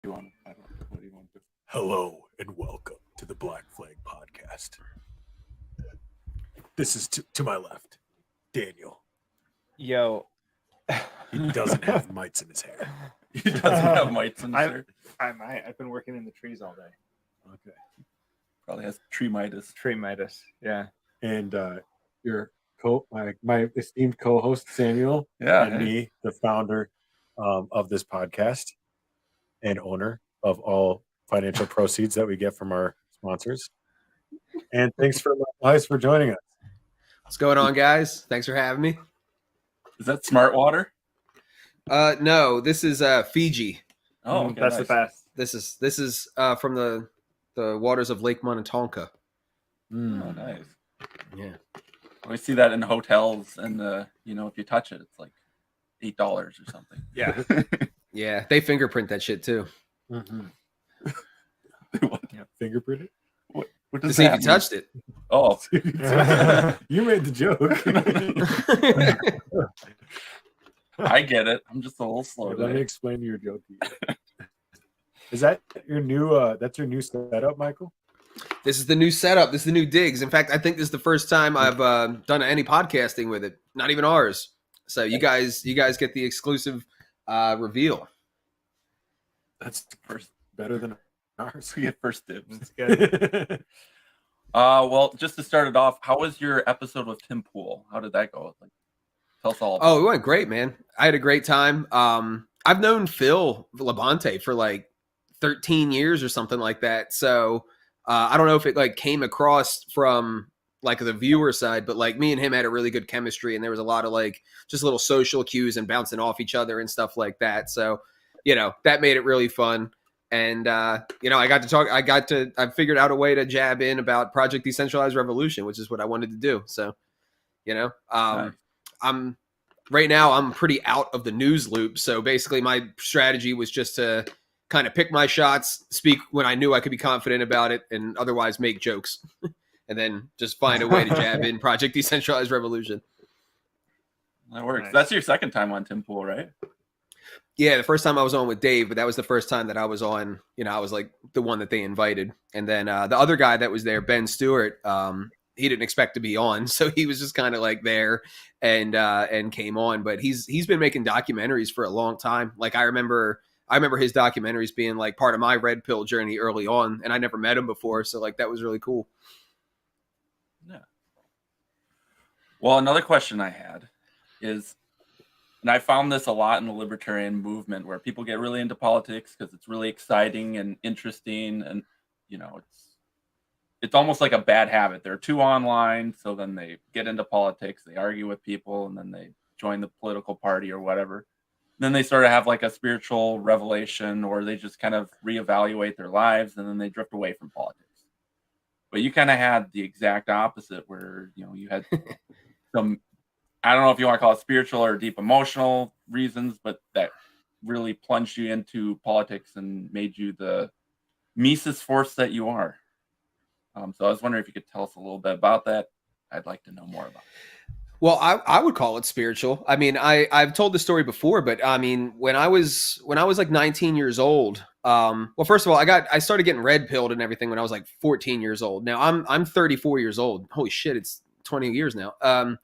What do you want to do? Hello and welcome to the Black Flag Podcast. This is to my left, Daniel. Yo. He doesn't have mites in his hair. He doesn't have mites in his hair. I might. I've been working in the trees all day. Okay. Probably has tree mitis. Tree mitis. Yeah. And your my esteemed co-host Samuel, and me, the founder of this podcast and owner of all financial proceeds that we get from our sponsors. And thanks for Heise for joining us. What's going on, guys? Thanks for having me. Is that smart water? No, this is Fiji. Oh, okay, that's nice. the best. This is from the waters of Lake Minnetonka. Oh, nice. Yeah. We see that in hotels, and if you touch it, it's like $8 or something. Yeah. Yeah, they fingerprint that shit too. Mm-hmm. What? Yeah, fingerprint it. What To does see if that you mean? touched it. Oh, You made the joke. I get it. I'm just a little slow Let me today. explain your joke to you. Is that your new that's your new setup, Michael? This is the new setup. This is the new digs. In fact, I think this is the first time I've done any podcasting with it. Not even ours. So you guys get the exclusive reveal. That's first. Better than ours. We get first dibs. It's good. Well, just to start it off, how was your episode with Tim Pool? How did that go? Tell us all about Oh, it went great, man. I had a great time. I've known Phil Labonte for like 13 years or something like that. So I don't know if it came across from the viewer side, but me and him had a really good chemistry, and there was a lot of just little social cues and bouncing off each other and stuff like that. So, that made it really fun. And, I got to talk, I figured out a way to jab in about Project Decentralized Revolution, which is what I wanted to do. So, Nice. I'm pretty out of the news loop. So basically my strategy was just to kind of pick my shots, speak when I knew I could be confident about it, and otherwise make jokes. And then just find a way to jab in Project Decentralized Revolution. That works. Nice. That's your second time on Tim Pool, right? Yeah, the first time I was on with Dave, but that was the first time that I was on, I was the one that they invited. And then the other guy that was there, Ben Stewart, he didn't expect to be on. So he was just kind of there and came on. But he's been making documentaries for a long time. I remember his documentaries being part of my red pill journey early on, and I never met him before. So that was really cool. Yeah. Well, another question I had is, and I found this a lot in the libertarian movement, where people get really into politics because it's really exciting and interesting, and it's almost like a bad habit. They're too online, so then they get into politics, they argue with people, and then they join the political party or whatever. Then they sort of have a spiritual revelation, or they just kind of reevaluate their lives, and then they drift away from politics. But you kind of had the exact opposite, where you had some, I don't know if you want to call it spiritual or deep emotional reasons, but that really plunged you into politics and made you the Mises force that you are. So I was wondering if you could tell us a little bit about that. I'd like to know more about it. Well, I would call it spiritual. I mean, I've told the story before, but I mean, when I was 19 years old, well, first of all, I started getting red pilled and everything when I was 14 years old. Now I'm 34 years old. Holy shit, it's 20 years now.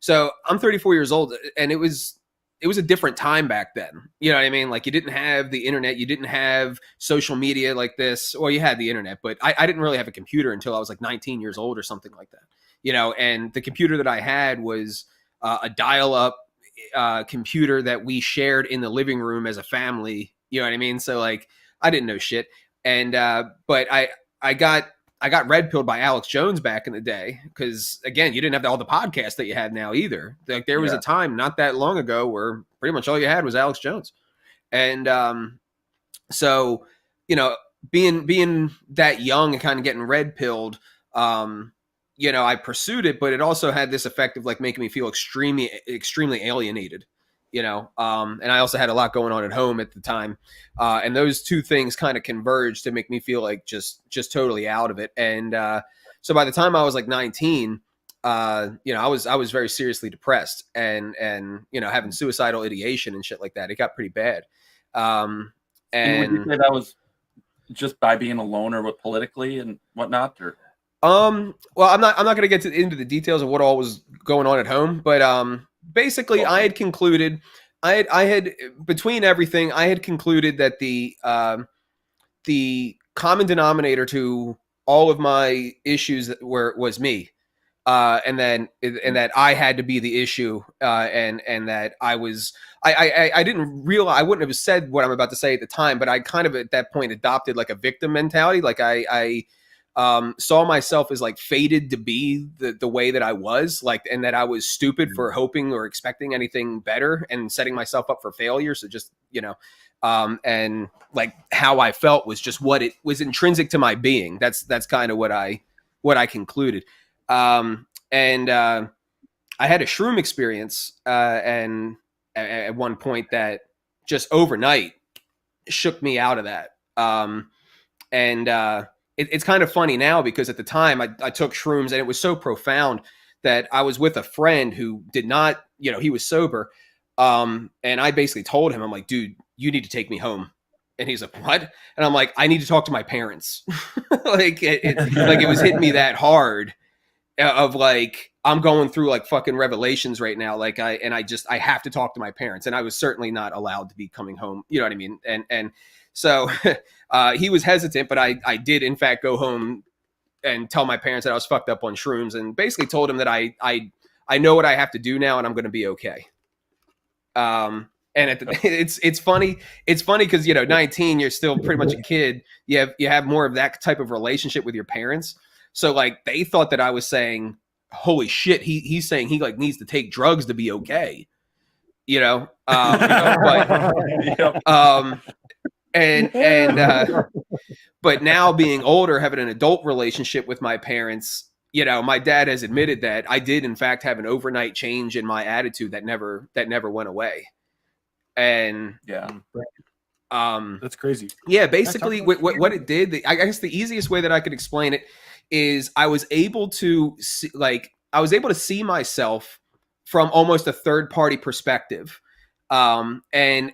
So I'm 34 years old, and it was a different time back then. You know what I mean? You didn't have the internet, you didn't have social media like this. Well, you had the internet, but I didn't really have a computer until I was 19 years old or something like that. And the computer that I had was a dial-up computer that we shared in the living room as a family. You know what I mean? So I didn't know shit. And but I got red pilled by Alex Jones back in the day, because again, you didn't have all the podcasts that you had now either. There was a time not that long ago where pretty much all you had was Alex Jones. And so being that young and kind of getting red pilled, I pursued it, but it also had this effect of making me feel extremely alienated, and I also had a lot going on at home at the time. And those two things kind of converged to make me feel just totally out of it. And so by the time I was 19, I was very seriously depressed and having suicidal ideation and shit like that. It got pretty bad. And would you say that was just by being a loner with politically and whatnot, or? Well, I'm not going to get into the details of what all was going on at home, but basically, I had concluded, I had between everything, I had concluded that the common denominator to all of my issues was me, and that I had to be the issue, and that I didn't realize, I wouldn't have said what I'm about to say at the time, but I kind of at that point adopted like a victim mentality, like I saw myself as like fated to be the way that I was, like, and that I was stupid for hoping or expecting anything better and setting myself up for failure. So just, and like how I felt was just what it was intrinsic to my being. That's kind of what I concluded. And I had a shroom experience, and at one point that just overnight shook me out of that. It's kind of funny now because at the time I took shrooms and it was so profound that I was with a friend who did not, he was sober. And I basically told him, I'm like, dude, you need to take me home. And he's like, what? And I'm like, I need to talk to my parents. Like it was hitting me that hard of like, I'm going through like fucking revelations right now. Like I have to talk to my parents. And I was certainly not allowed to be coming home. You know what I mean? And so he was hesitant, but I did in fact go home and tell my parents that I was fucked up on shrooms, and basically told them that I know what I have to do now and I'm going to be okay. And it's funny because 19, you're still pretty much a kid. You have more of that type of relationship with your parents. So like they thought that I was saying, holy shit, he's saying he like needs to take drugs to be okay. But now being older, having an adult relationship with my parents, my dad has admitted that I did in fact have an overnight change in my attitude that never went away. And that's crazy. Yeah, basically what it did, I guess the easiest way that I could explain it is I was able to see myself from almost a third party perspective. And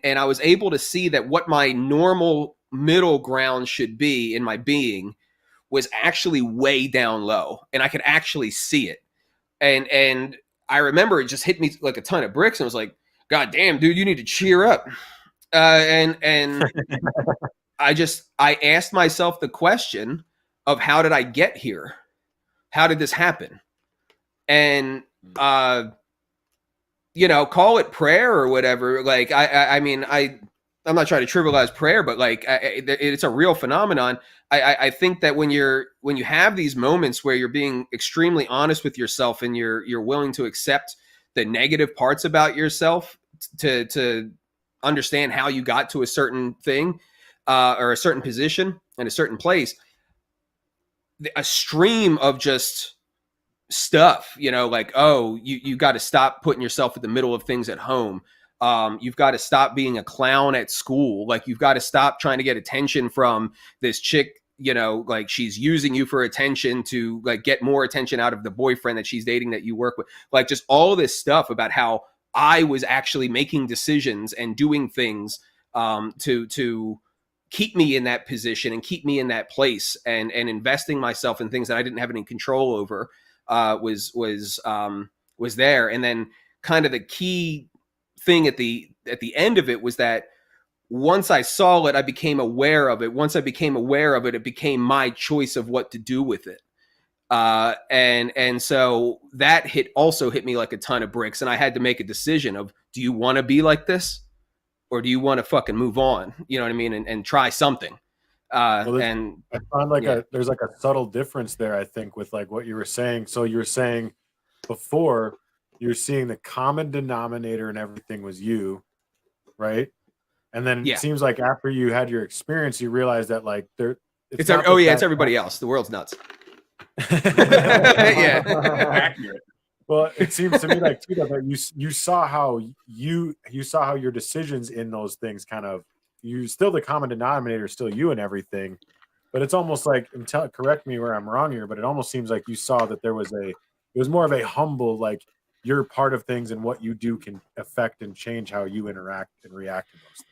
I was able to see that what my normal middle ground should be in my being was actually way down low, and I could actually see it. And I remember it just hit me like a ton of bricks, and I was like, God damn, dude, you need to cheer up. And I asked myself the question of how did I get here? How did this happen? And call it prayer or whatever. Like, I'm not trying to trivialize prayer, but like, it's a real phenomenon. I think that when you have these moments where you're being extremely honest with yourself and you're willing to accept the negative parts about yourself to understand how you got to a certain thing, or a certain position in a certain place, a stream of just stuff, like, oh, you got to stop putting yourself in the middle of things at home. You've got to stop being a clown at school. Like, you've got to stop trying to get attention from this chick, like she's using you for attention to like get more attention out of the boyfriend that she's dating that you work with. Like, just all this stuff about how I was actually making decisions and doing things to keep me in that position and keep me in that place, and investing myself in things that I didn't have any control over was there. And then kind of the key thing at the end of it was that once I saw it, I became aware of it. Once I became aware of it, it became my choice of what to do with it. And so that also hit me like a ton of bricks, and I had to make a decision of, do you want to be like this, or do you want to fucking move on? You know what I mean? And try something. And I found like there's like a subtle difference there, I think, with like what you were saying. So you were saying before, you're seeing the common denominator and everything was you, right? And then it seems like after you had your experience, you realized that like it's everybody else. The world's nuts. Yeah. Accurate. Well, it seems to me like too that you saw how your decisions in those things kind of, you still, the common denominator is still you and everything, but it's almost like, correct me where I'm wrong here, but it almost seems like you saw that it was more of a humble, like, you're part of things and what you do can affect and change how you interact and react to those things.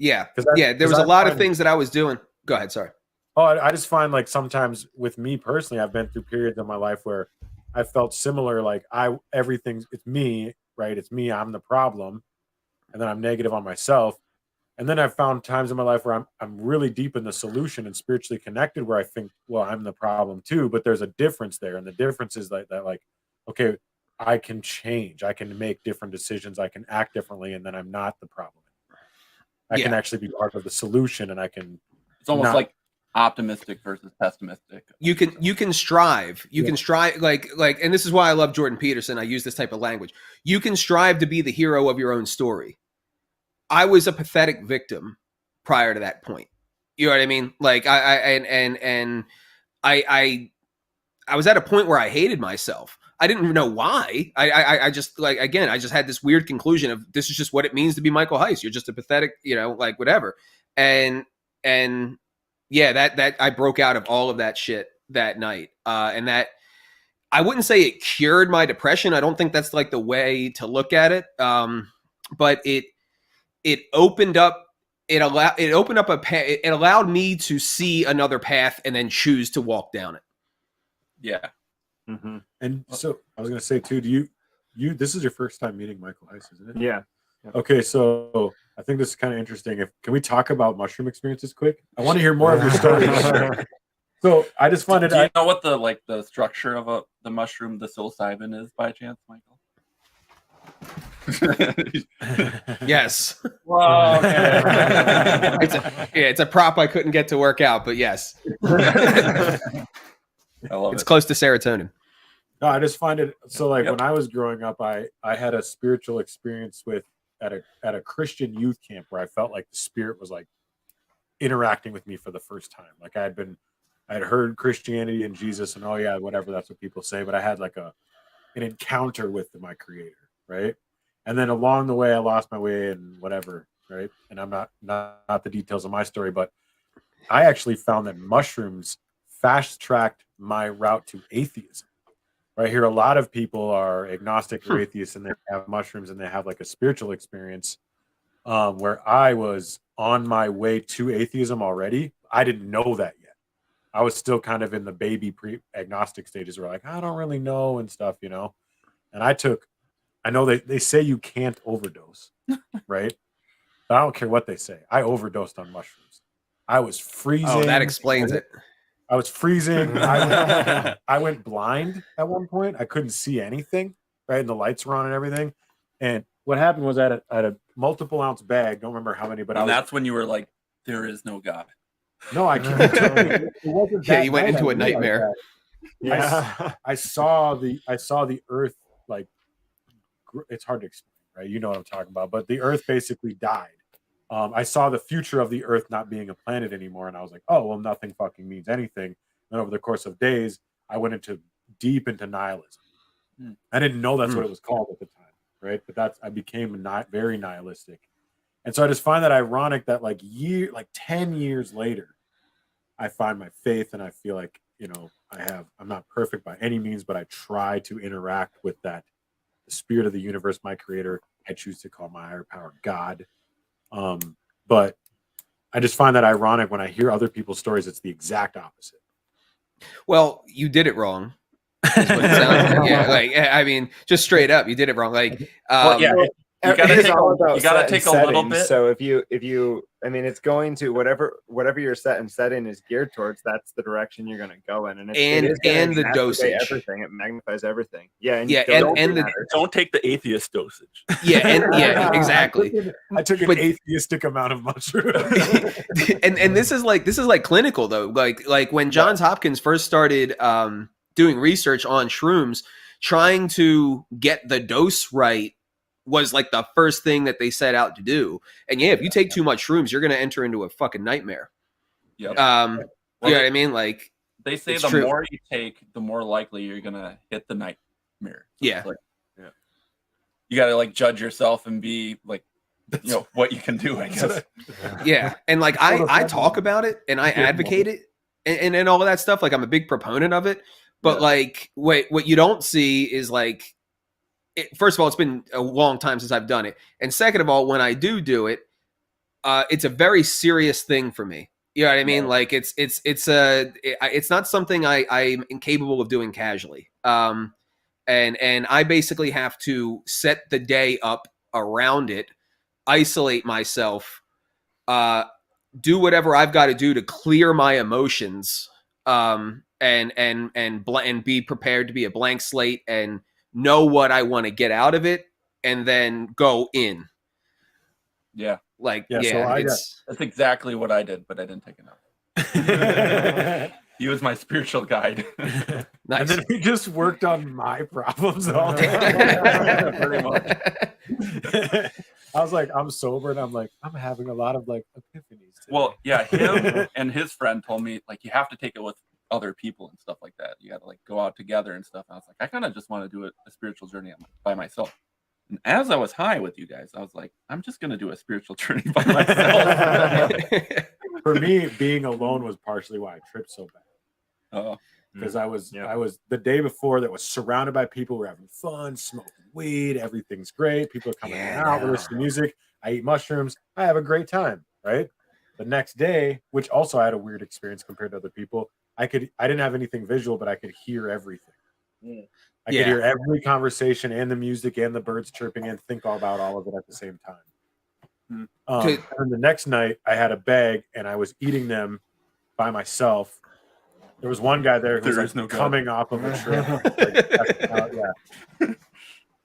Yeah. There was a lot of things that I was doing. Go ahead. Sorry. Oh, I just find like sometimes with me personally, I've been through periods in my life where I felt similar. Like it's me, right? It's me. I'm the problem, and then I'm negative on myself. And then I've found times in my life where I'm really deep in the solution and spiritually connected, where I think, well, I'm the problem too. But there's a difference there, and the difference is that like, okay, I can change. I can make different decisions. I can act differently, and then I'm not the problem. I can actually be part of the solution, and I can. It's almost like optimistic versus pessimistic. You can strive. You can strive like, and this is why I love Jordan Peterson. I use this type of language. You can strive to be the hero of your own story. I was a pathetic victim prior to that point. You know what I mean? Like I was at a point where I hated myself. I didn't know why. I just like, again, I just had this weird conclusion of this is just what it means to be Michael Heise. You're just a pathetic, like whatever. And yeah, that I broke out of all of that shit that night. And that I wouldn't say it cured my depression. I don't think that's like the way to look at it. But it opened up. It allowed me to see another path and then choose to walk down it. Yeah. Mm-hmm. And so I was going to say too, do you this is your first time meeting Michael Heise, isn't it? Yeah. Okay. So I think this is kind of interesting. Can we talk about mushroom experiences quick? I want to hear more of your story. So I just wanted Do you know what the structure of the mushroom, the psilocybin is by chance, Michael? Yes. Whoa, okay. It's a prop I couldn't get to work out, but yes. I love it's close to serotonin. No, I just find it so like when I was growing up, I had a spiritual experience at a Christian youth camp where I felt like the spirit was like interacting with me for the first time. Like I had heard Christianity and Jesus and whatever, that's what people say, but I had like an encounter with my creator, right? And then along the way I lost my way and whatever, right? And I'm not the details of my story, but I actually found that mushrooms fast-tracked my route to atheism. Right here, a lot of people are agnostic or atheists, and they have mushrooms, and they have like a spiritual experience. Where I was on my way to atheism already, I didn't know that yet. I was still kind of in the baby pre-agnostic stages, where like I don't really know and stuff, And I know they say you can't overdose, right? But I don't care what they say. I overdosed on mushrooms. I was freezing. Oh, that explains it. I was freezing. I went blind at one point. I couldn't see anything, right? And the lights were on and everything. And what happened was I had a multiple ounce bag. Don't remember how many, but that's when you were like, there is no God. No, I can't. It wasn't that you went into a nightmare. Yeah. I saw the earth, like, it's hard to explain, right? You know what I'm talking about. But the earth basically died. I saw the future of the earth not being a planet anymore. And I was like, oh, well, nothing fucking means anything. And over the course of days, I went deep into nihilism. I didn't know that's what it was called at the time, right? But I became very nihilistic. And so I just find that ironic that like 10 years later, I find my faith and I feel like, I'm not perfect by any means, but I try to interact with the spirit of the universe, my creator. I choose to call my higher power God. But I just find that ironic when I hear other people's stories. It's the exact opposite. Well, you did it wrong. Is what it sounds like. Yeah, like I mean, just straight up, you did it wrong. Like, you gotta take a little bit. So if you, I mean, it's going to whatever you're set and setting is geared towards. That's the direction you're going to go in, and the dosage, everything. It magnifies everything. Yeah, and don't take the atheist dosage. Yeah, exactly. I took an atheistic amount of mushrooms. and this is like clinical though. Like when Johns Hopkins first started doing research on shrooms, trying to get the dose right was like the first thing that they set out to do. And if you take too much shrooms, you're going to enter into a fucking nightmare. Yep. You know what I mean? Like they say the more you take, the more likely you're going to hit the nightmare. So you got to like judge yourself and be like, what you can do, I guess. Yeah. And like, I talk about it and I advocate it and all of that stuff. Like I'm a big proponent of it, but like, what you don't see is like, first of all, it's been a long time since I've done it. And second of all, when I do it, it's a very serious thing for me. You know what I mean? Like it's not something I'm incapable of doing casually. And I basically have to set the day up around it, isolate myself, do whatever I've got to do to clear my emotions, and be prepared to be a blank slate and know what I want to get out of it, and then go in. Yeah. Like, Yeah, yeah, so that's exactly what I did, but I didn't take enough. He was my spiritual guide. Nice. And then we just worked on my problems all day. Pretty much. I was like, I'm sober, and I'm like, I'm having a lot of like epiphanies today. Well, yeah, him and his friend told me like you have to take it with other people and stuff like that. You got to like go out together and stuff. And I was like, I kind of just want to do a spiritual journey by myself. And as I was high with you guys, I was like, I'm just going to do a spiritual journey by myself. For me, being alone was partially why I tripped so bad. Oh, because I was the day before that was surrounded by people who were having fun, smoking weed, everything's great. People are coming out, we listen to music. I eat mushrooms. I have a great time, right? The next day, which also I had a weird experience compared to other people. I didn't have anything visual, but I could hear everything. I could hear every conversation and the music and the birds chirping and think about all of it at the same time. And the next night I had a bag and I was eating them by myself. There was one guy there who was coming off of a trip.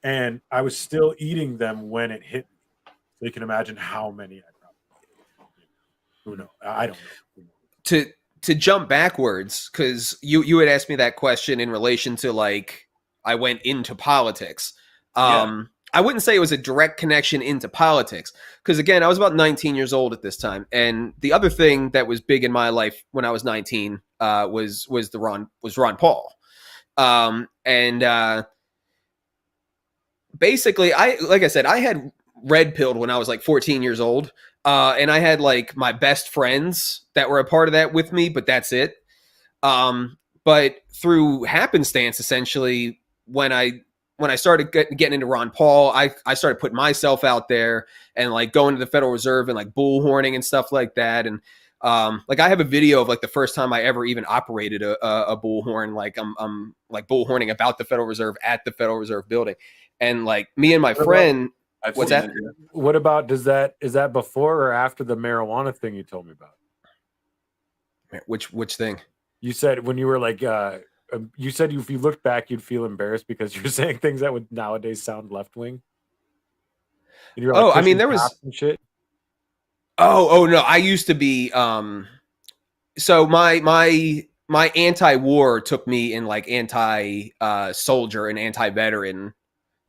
And I was still eating them when it hit me. So you can imagine how many I probably ate. Who knows? I don't know. To jump backwards, because you had asked me that question in relation to like I went into politics. I wouldn't say it was a direct connection into politics, because again, I was about 19 years old at this time, and the other thing that was big in my life when I was 19 was Ron Paul, and basically, like I said, I had red pilled when I was like 14 years old, and I had like my best friends that were a part of that with me, but that's it. But through happenstance, essentially, when I started getting into Ron Paul, I started putting myself out there and like going to the Federal Reserve and like bullhorning and stuff like that. And like I have a video of like the first time I ever even operated a bullhorn. Like I'm like bullhorning about the Federal Reserve at the Federal Reserve building. And like me and my friend, what's that? What about, is that before or after the marijuana thing you told me about? Which thing? You said when you were like, you said if you looked back, you'd feel embarrassed because you're saying things that would nowadays sound left wing. Like, I mean, there was shit. Oh no, I used to be. So my anti-war took me in like anti-soldier and anti-veteran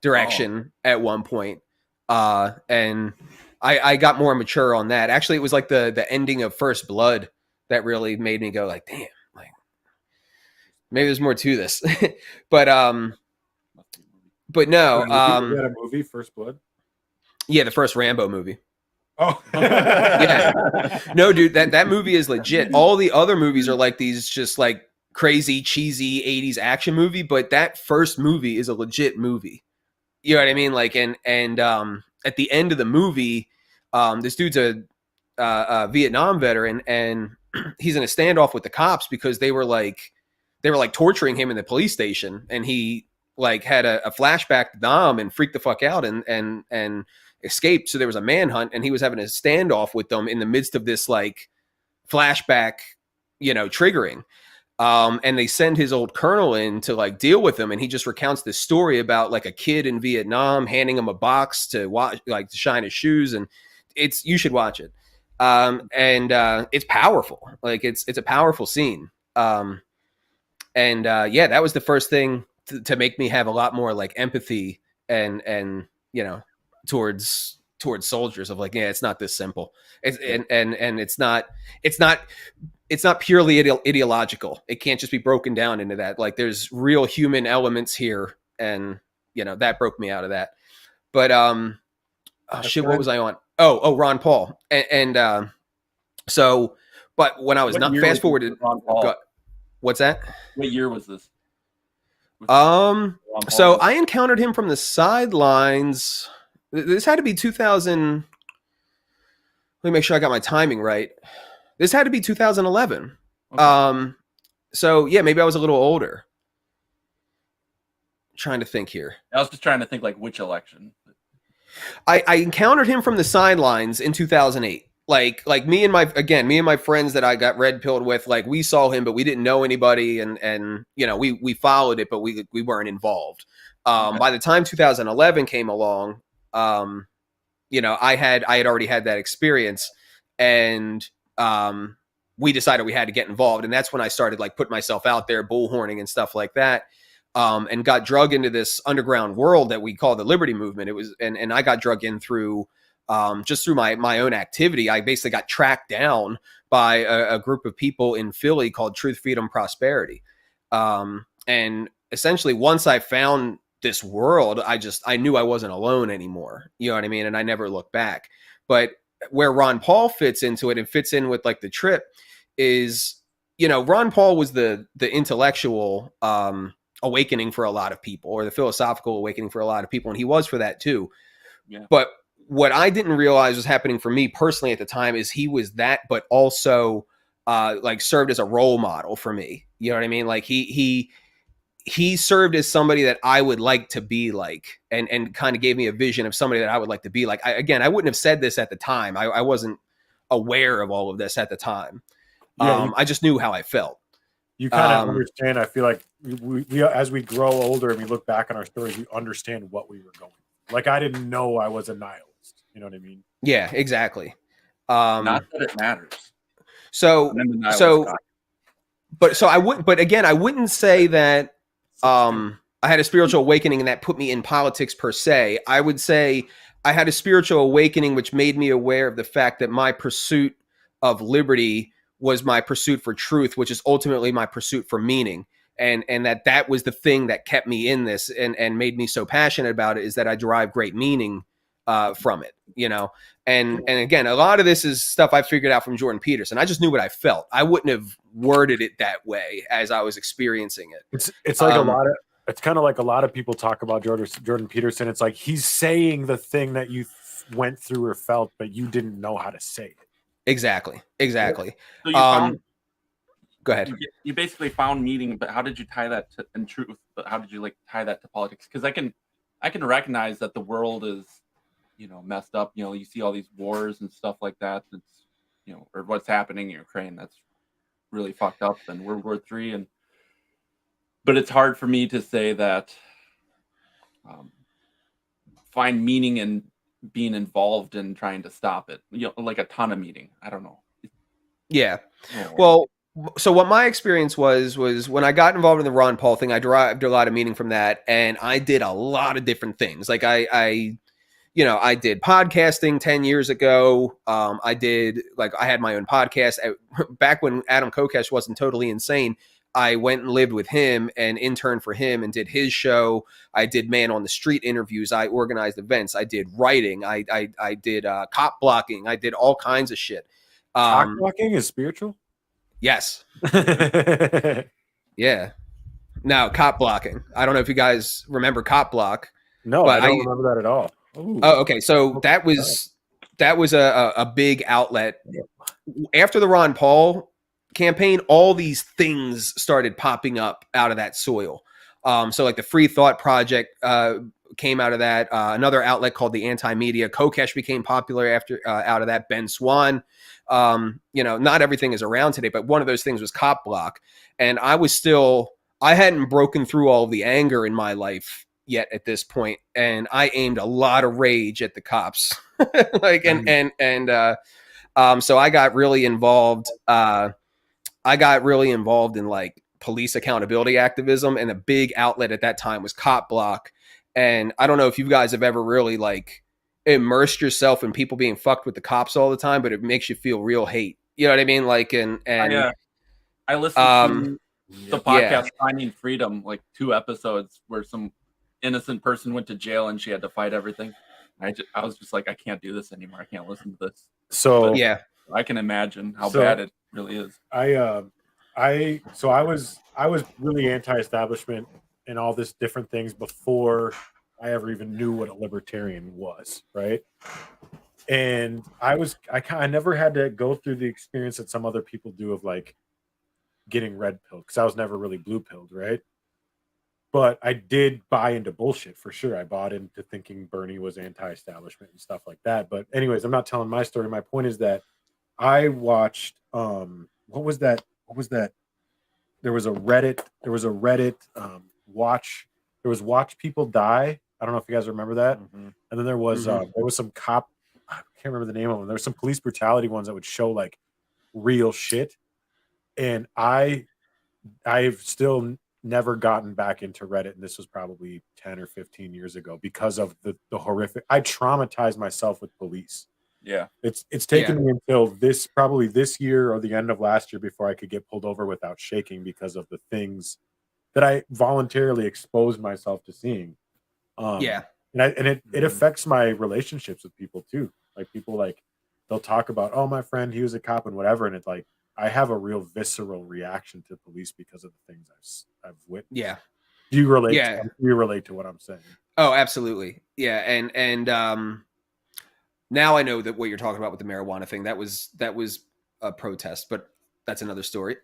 direction at one point, and I got more mature on that. Actually, it was like the ending of First Blood that really made me go like, damn. Maybe there's more to this, but no. Was that a movie, First Blood? Yeah, the first Rambo movie. Oh, yeah. No, dude, that movie is legit. All the other movies are like these, just like crazy, cheesy '80s action movie, but that first movie is a legit movie. You know what I mean? Like, and at the end of the movie, this dude's a Vietnam veteran, and he's in a standoff with the cops because they were like torturing him in the police station, and he like had a flashback to Dom and freaked the fuck out and escaped. So there was a manhunt, and he was having a standoff with them in the midst of this like flashback, triggering. And they send his old colonel in to like deal with him, and he just recounts this story about like a kid in Vietnam handing him a box to watch, like to shine his shoes, and you should watch it. And it's powerful. Like it's a powerful scene. And that was the first thing to make me have a lot more like empathy and towards soldiers of like, yeah, it's not this simple. And it's not purely ideological. It can't just be broken down into that. Like there's real human elements here, and that broke me out of that. But what was I on? Oh, Ron Paul. And so, but when I was not fast forwarded, Ron Paul. What's that? What year was this? So I encountered him from the sidelines. This had to be 2000. me make sure I got my timing right. This had to be 2011. Okay. So yeah, maybe I was a little older. Trying to think here. I was just trying to think like which election. I encountered him from the sidelines in 2008. Like me and my friends that I got red pilled with, like we saw him, but we didn't know anybody, and you know we followed it, but we weren't involved. Okay. By the time 2011 came along, you know, I had already had that experience, and we decided we had to get involved, and that's when I started like putting myself out there, bullhorning and stuff like that. And got drug into this underground world that we call the Liberty Movement. It was, and I got drug in through just through my own activity. I basically got tracked down by a group of people in Philly called Truth, Freedom, Prosperity. And essentially, once I found this world, I knew I wasn't alone anymore. You know what I mean? And I never looked back. But where Ron Paul fits into it and fits in with like the trip is, you know, Ron Paul was the intellectual awakening for a lot of people, or the philosophical awakening for a lot of people, and he was for that too. Yeah. But what I didn't realize was happening for me personally at the time is he was that, but also like served as a role model for me. You know what I mean? Like he served as somebody that I would like to be like, and kind of gave me a vision of somebody that I would like to be like. I wouldn't have said this at the time. I wasn't aware of all of this at the time. Yeah, I just knew how I felt. You kind of understand. I feel like we as we grow older and we look back on our stories, we understand what we were going through. Like I didn't know I was a nihilist. You know what I mean? Yeah, exactly. Not that it matters. So I wouldn't say that I had a spiritual awakening and that put me in politics per se. I would say I had a spiritual awakening which made me aware of the fact that my pursuit of liberty was my pursuit for truth, which is ultimately my pursuit for meaning. And that was the thing that kept me in this and made me so passionate about it, is that I derive great meaning from it, you know? And again, a lot of this is stuff I figured out from Jordan Peterson. I just knew what I felt. I wouldn't have worded it that way as I was experiencing it. It's like it's kind of like a lot of people talk about Jordan Peterson. It's like he's saying the thing that you went through or felt, but you didn't know how to say it. Exactly. So you found, go ahead. You basically found meaning, but how did you tie that to in truth? But how did you like tie that to politics? Because I can recognize that the world is, you know, messed up. You know, you see all these wars and stuff like that. It's, you know, or what's happening in Ukraine. That's really fucked up. And World War III. But it's hard for me to say that find meaning in being involved in trying to stop it, you know, like a ton of meaning. I don't know. Yeah. Well, so what my experience was when I got involved in the Ron Paul thing, I derived a lot of meaning from that, and I did a lot of different things. Like I did podcasting 10 years ago. I had my own podcast back when Adam Caucus wasn't totally insane. I went and lived with him and interned for him and did his show. I did man on the street interviews. I organized events. I did writing. I did cop blocking. I did all kinds of shit. Cop blocking is spiritual? Yes. Yeah. No, cop blocking. I don't know if you guys remember cop block. No, I don't remember that at all. Ooh. Oh, okay. So that was a big outlet. After the Ron Paul campaign, all these things started popping up out of that soil. So like the Free Thought Project came out of that. Another outlet called the Anti-Media. Caucus became popular after out of that. Ben Swan. You know, not everything is around today, but one of those things was Cop Block. And I hadn't broken through all of the anger in my life yet at this point, and I aimed a lot of rage at the cops. So I got really involved. I got really involved in like police accountability activism, and a big outlet at that time was Cop Block. And I don't know if you guys have ever really like immersed yourself in people being fucked with the cops all the time, but it makes you feel real hate. You know what I mean? Like, I listened to the podcast Finding Freedom, like 2 episodes where some innocent person went to jail and she had to fight everything. I was just like, I can't do this anymore. I can't listen to this. So yeah, I can imagine how bad it really is. I was really anti-establishment and all this different things before I ever even knew what a libertarian was, right? And I never had to go through the experience that some other people do of like getting red pilled, because I was never really blue pilled, right? But I did buy into bullshit for sure. I bought into thinking Bernie was anti-establishment and stuff like that. But anyways, I'm not telling my story. My point is that I watched what was that? There was a Reddit watch people die. I don't know if you guys remember that. And then there was some cop, I can't remember the name of them. There was some police brutality ones that would show like real shit. And I've still never gotten back into Reddit, and this was probably 10 or 15 years ago, because of the horrific. I traumatized myself with police. Yeah. It's taken me until probably this year or the end of last year before I could get pulled over without shaking, because of the things that I voluntarily exposed myself to seeing. And it affects my relationships with people too. Like people, like they'll talk about, oh, my friend, he was a cop and whatever, and it's like I have a real visceral reaction to police because of the things I've witnessed. Yeah. Do you relate? Do you relate to what I'm saying? Oh, absolutely. Yeah. And now I know that what you're talking about with the marijuana thing, that was a protest, but that's another story.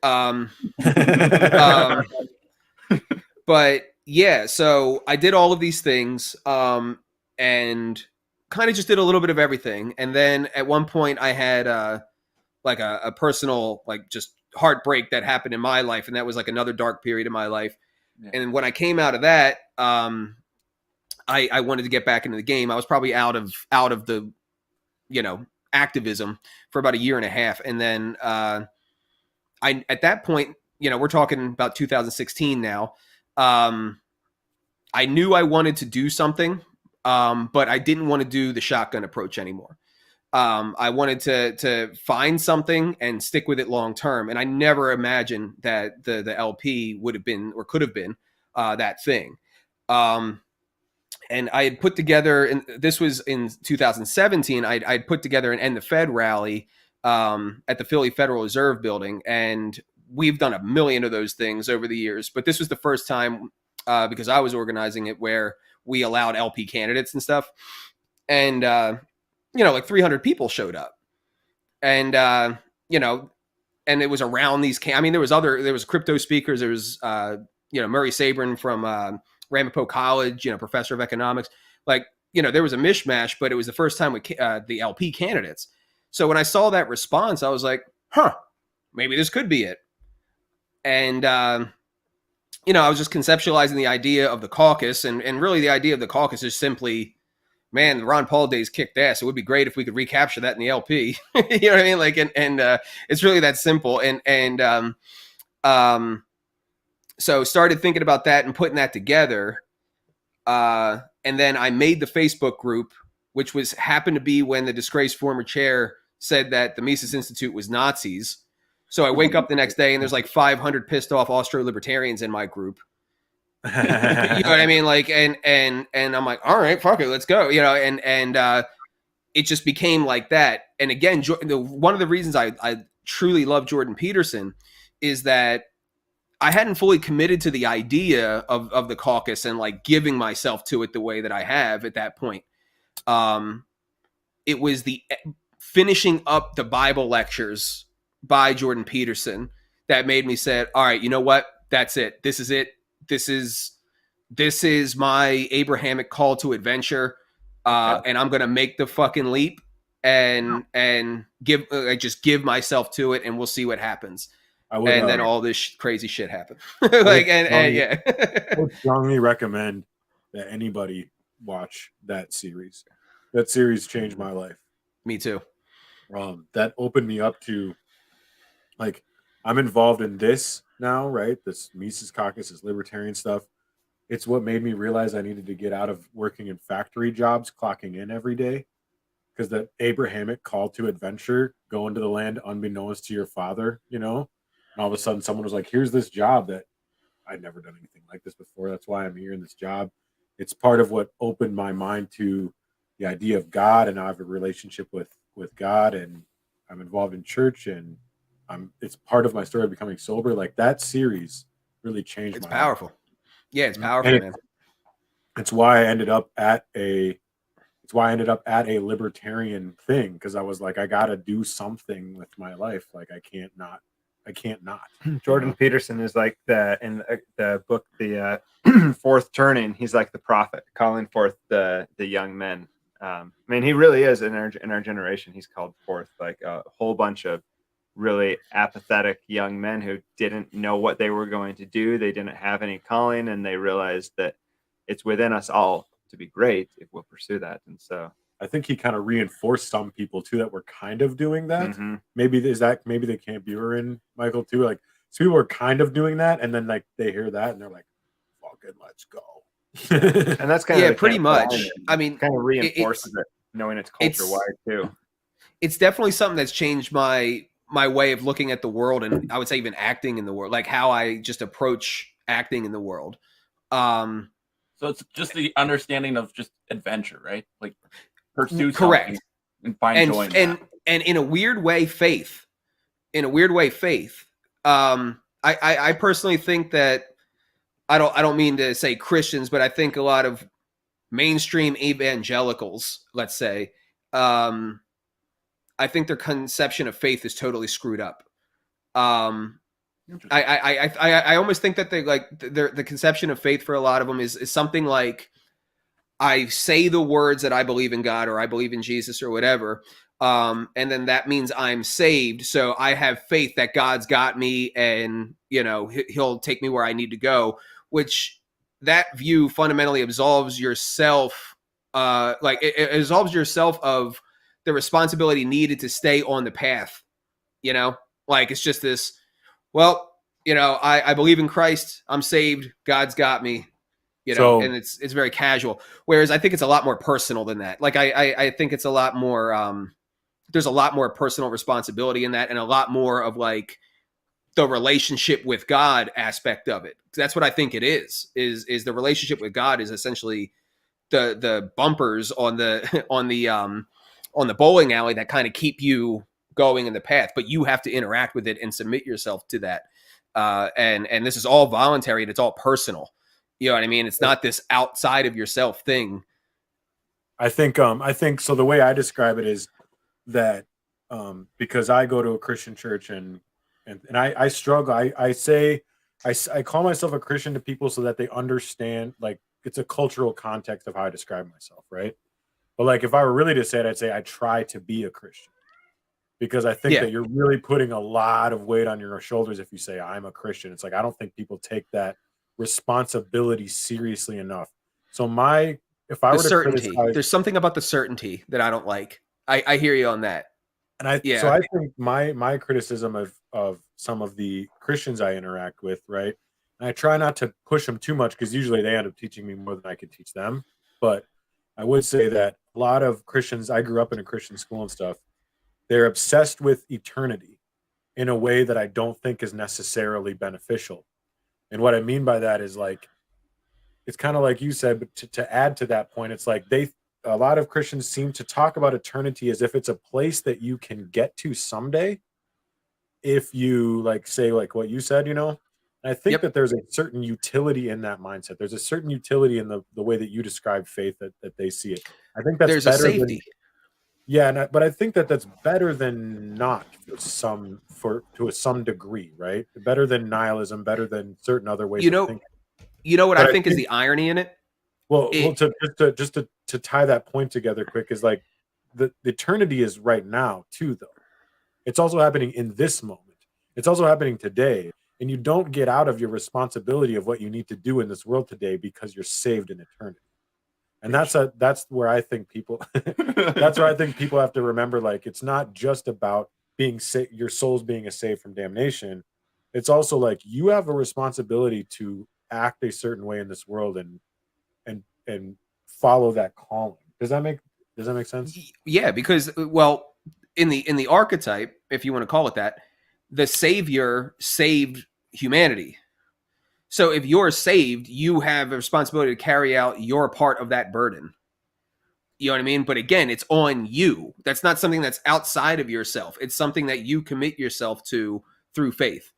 But yeah, so I did all of these things, and kind of just did a little bit of everything. And then at one point I had like a personal, like, just heartbreak that happened in my life. And that was like another dark period in my life. Yeah. And when I came out of that, I wanted to get back into the game. I was probably out of the, activism for about a year and a half. And then at that point, we're talking about 2016 now. I knew I wanted to do something, but I didn't want to do the shotgun approach anymore. I wanted to find something and stick with it long term. And I never imagined that the LP would have been, or could have been, that thing. And I had put together, and this was in 2017, I'd put together an End the Fed rally at the Philly Federal Reserve building. And we've done a million of those things over the years, but this was the first time, because I was organizing it, where we allowed LP candidates and stuff. And, like 300 people showed up, and, and it was around these, there was crypto speakers. There was, Murray Sabrin from Ramapo College, professor of economics. Like, there was a mishmash, but it was the first time with the LP candidates. So when I saw that response, I was like, maybe this could be it. And, I was just conceptualizing the idea of the caucus, and really the idea of the caucus is simply, man, the Ron Paul days kicked ass. It would be great if we could recapture that in the LP. You know what I mean? Like, and it's really that simple. And so started thinking about that and putting that together. And then I made the Facebook group, which happened to be when the disgraced former chair said that the Mises Institute was Nazis. So I wake up the next day and there's like 500 pissed off Austro-libertarians in my group. You know what I mean? Like, and I'm like, all right, fuck it, let's go. And it just became like that. And again, one of the reasons I truly love Jordan Peterson is that I hadn't fully committed to the idea of the caucus and like giving myself to it the way that I have at that point. It was the finishing up the Bible lectures by Jordan Peterson that made me say, all right, you know what? That's it. This is it. This is my Abrahamic call to adventure. And I'm going to make the fucking leap and just give myself to it, and we'll see what happens. Then all this crazy shit happened. I would strongly recommend that anybody watch that series. That series changed my life. Me too. That opened me up to, like, I'm involved in this now, right? This Mises Caucus, this libertarian stuff. It's what made me realize I needed to get out of working in factory jobs, clocking in every day, because that Abrahamic call to adventure, go into the land unbeknownst to your father, and all of a sudden someone was like, here's this job that I'd never done anything like this before. That's why I'm here in this job. It's part of what opened my mind to the idea of God, and now I have a relationship with God, and I'm involved in church, and it's part of my story of becoming sober. Like, that series really changed my life. Powerful. Yeah, it's powerful, man. It's why I ended up at a it's why I ended up at a libertarian thing, because I was like, I got to do something with my life. Like I can't not. Jordan Peterson is like in the book, the Fourth Turning. He's like the prophet calling forth the young men. I mean, he really is in our generation. He's called forth like a whole bunch of really apathetic young men who didn't know what they were going to do. They didn't have any calling, and they realized that it's within us all to be great if we'll pursue that. And so I think he kind of reinforced some people too that were kind of doing that. Maybe the camp you were in, Michael, too. Like, so people were kind of doing that, and then like they hear that and they're like, "Fucking let's go." And that's kind of pretty much. I mean, kind of reinforces it, knowing it's culture wide too. It's definitely something that's changed my way of looking at the world, and I would say even acting in the world, like how I just approach acting in the world. So it's just the understanding of just adventure, right? Like pursue correct and find joy in that. And in a weird way, faith. I personally think that I don't mean to say Christians, but I think a lot of mainstream evangelicals, let's say, I think their conception of faith is totally screwed up. I almost think that the conception of faith for a lot of them is something like, I say the words that I believe in God or I believe in Jesus or whatever, and then that means I'm saved. So I have faith that God's got me, and He'll take me where I need to go. Which that view fundamentally absolves yourself, it absolves yourself of the responsibility needed to stay on the path. Like it's just this. Well, I believe in Christ. I'm saved. God's got me. And it's very casual. Whereas I think it's a lot more personal than that. Like I think it's a lot more. There's a lot more personal responsibility in that, and a lot more of like the relationship with God aspect of it. That's what I think it is the relationship with God is essentially the bumpers on the bowling alley that kind of keep you going in the path, but you have to interact with it and submit yourself to that. And this is all voluntary and it's all personal. You know what I mean? It's not this outside of yourself thing. I think so. The way I describe it is that because I go to a Christian church and I struggle. I call myself a Christian to people so that they understand, like, it's a cultural context of how I describe myself, right? But like, if I were really to say it, I'd say I try to be a Christian, because I think that you're really putting a lot of weight on your shoulders if you say I'm a Christian. It's like, I don't think people take that responsibility seriously enough. So if I were to criticize, there's something about the certainty that I don't like. I hear you on that. And so I think my criticism of some of the Christians I interact with, right? And I try not to push them too much, because usually they end up teaching me more than I could teach them. But I would say that a lot of Christians, I grew up in a Christian school and stuff, they're obsessed with eternity in a way that I don't think is necessarily beneficial. And what I mean by that is, like, it's kind of like you said, but to add to that point, it's like a lot of Christians seem to talk about eternity as if it's a place that you can get to someday if you say what you said, And I think that there's a certain utility in that mindset. There's a certain utility in the way that you describe faith that they see it. I think that's there's better a safety. But I think that's better than not to some degree, right? Better than nihilism, better than certain other ways of thinking. You know what I think is the irony in it? Well, to tie that point together quick is like the eternity is right now too, though. It's also happening in this moment. It's also happening today, and you don't get out of your responsibility of what you need to do in this world today because you're saved in eternity. And that's where I think people have to remember, like, it's not just about being your soul's being saved from damnation. It's also like you have a responsibility to act a certain way in this world and follow that calling. Does that make sense? Yeah, because in the archetype, if you want to call it that, the Savior saved humanity. So if you're saved, you have a responsibility to carry out your part of that burden. You know what I mean? But again, it's on you. That's not something that's outside of yourself. It's something that you commit yourself to through faith.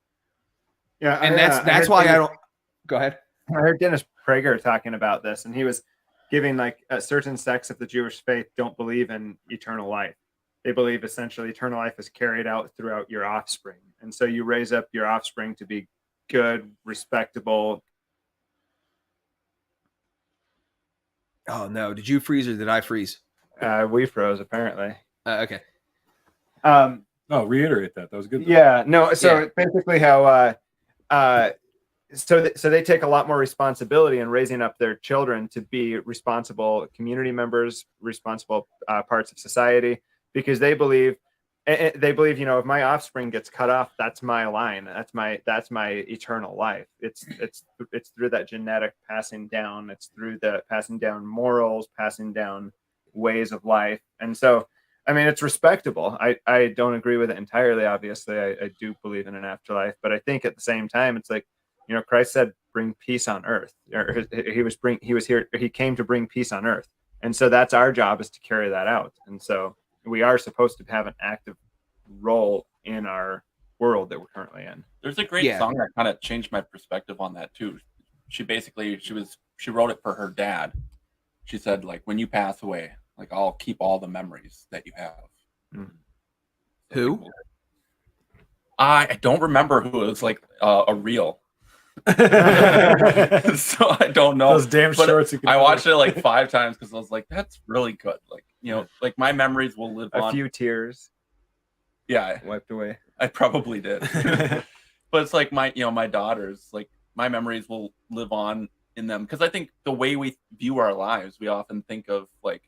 Yeah, and that's why I don't. Go ahead. I heard Dennis Prager talking about this, and he was giving like certain sects of the Jewish faith don't believe in eternal life. They believe essentially eternal life is carried out throughout your offspring. And so you raise up your offspring to be good, respectable. Oh no, did you freeze or did I freeze? We froze apparently. Okay. No, reiterate that. That was good. Yeah, no. So basically, how so they take a lot more responsibility in raising up their children to be responsible community members, responsible parts of society, because they believe, you know, if my offspring gets cut off, that's my line. That's my eternal life. It's through that genetic passing down. It's through the passing down morals, passing down ways of life, and so. I mean, it's respectable. I don't agree with it entirely. Obviously, I do believe in an afterlife, but I think at the same time, it's like, you know, Christ said, "Bring peace on earth." Or he came to bring peace on earth, and so that's our job, is to carry that out. And so we are supposed to have an active role in our world that we're currently in. There's a great song that kind of changed my perspective on that too. She wrote it for her dad. She said, like, when you pass away, like, I'll keep all the memories that you have. Mm. Who? I don't remember who. It was like a reel. So I don't know. Those damn shorts. I watched it like 5 times because I was like, that's really good. Like, you know, like my memories will live on. A few tears. Yeah. Wiped away. I probably did. But it's like my daughters, like my memories will live on in them. Because I think the way we view our lives, we often think of like,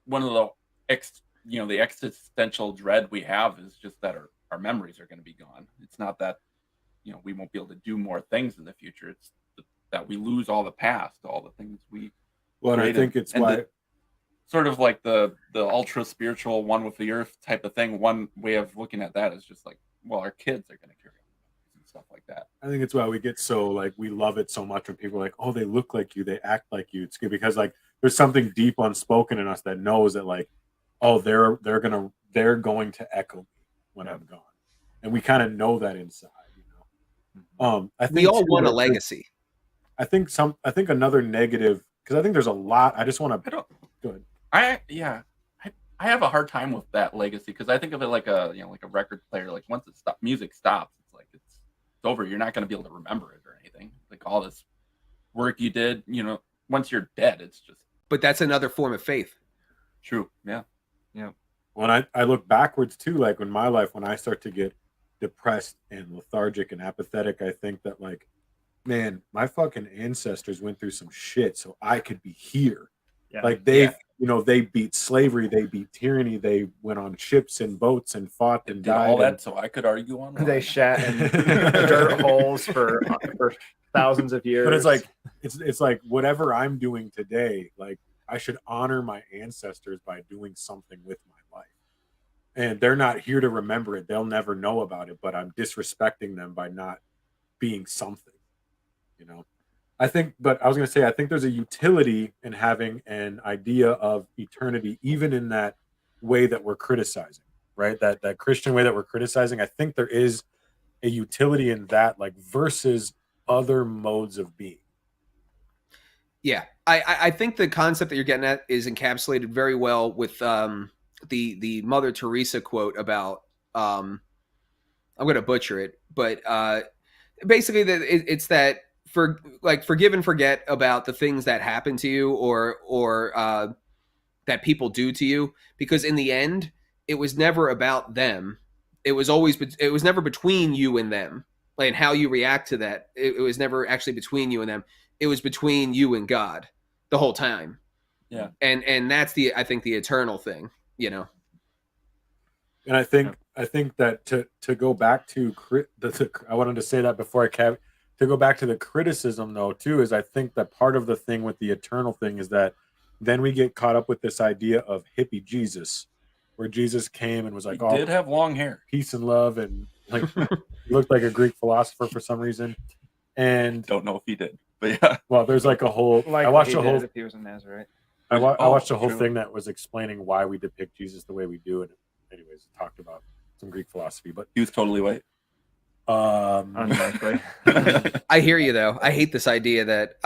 one of the existential dread we have is just that our memories are going to be gone. It's not that, you know, we won't be able to do more things in the future. It's that we lose all the past, all the things we. Well, and I think it's why sort of like the ultra spiritual one with the earth type of thing. One way of looking at that is just like, well, our kids are going to carry on and stuff like that. I think it's why we get so like, we love it so much when people are like, oh, they look like you, they act like you. It's good because like there's something deep unspoken in us that knows that like, oh, they're going to echo me when I'm gone, and we kind of know that inside, you know. I think we all want a legacy. I think another negative, because I think there's a lot. I just want to go ahead. I have a hard time with that legacy because I think of it like a record player. Like once music stops, it's like it's over. You're not going to be able to remember it or anything. Like all this work you did, you know, once you're dead, it's just. But that's another form of faith. True. Yeah. Yeah. When I look backwards too, like in my life, when I start to get depressed and lethargic and apathetic, I think that like, man, my fucking ancestors went through some shit so I could be here. Yeah. Like you know, they beat slavery, they beat tyranny, they went on ships and boats and fought and died. All that so I could argue on. They shat in dirt holes for thousands of years. But it's like it's like whatever I'm doing today, like I should honor my ancestors by doing something with my life. And they're not here to remember it. They'll never know about it, but I'm disrespecting them by not being something, you know? I think there's a utility in having an idea of eternity, even in that way that we're criticizing, right? That Christian way that we're criticizing. I think there is a utility in that, like versus other modes of being. Yeah, I think the concept that you're getting at is encapsulated very well with the Mother Teresa quote about I'm going to butcher it, but basically that it's that forgive and forget about the things that happen to you or that people do to you, because in the end it was never about them. It was never between you and them, like, and how you react to that. It was never actually between you and them. It was between you and God the whole time. Yeah. And that's I think the eternal thing, you know. And I think that to go back to I wanted to say that before to go back to the criticism though too, is I think that part of the thing with the eternal thing is that then we get caught up with this idea of hippie Jesus, where Jesus came and was like, he did have long hair, peace and love, and like he looked like a Greek philosopher for some reason. And don't know if he did, but yeah. Well, there's like a whole. I watched a whole. If he was a Nazarite. I watched a whole thing that was explaining why we depict Jesus the way we do, and anyways, it talked about some Greek philosophy, but he was totally white. Unlikely. I hear you though. I hate this idea that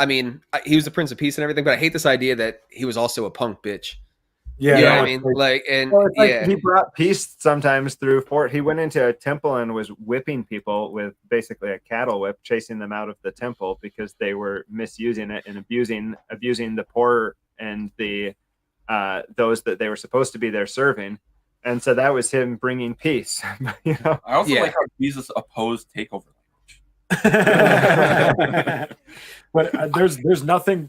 he was the Prince of Peace and everything, but I hate this idea that he was also a punk bitch. Yeah, You know no, what I mean? It's like he brought peace sometimes through fort. He went into a temple and was whipping people with basically a cattle whip, chasing them out of the temple because they were misusing it and abusing the poor and the those that they were supposed to be there serving. And so that was him bringing peace. You know? I also like how Jesus opposed takeover language. But there's nothing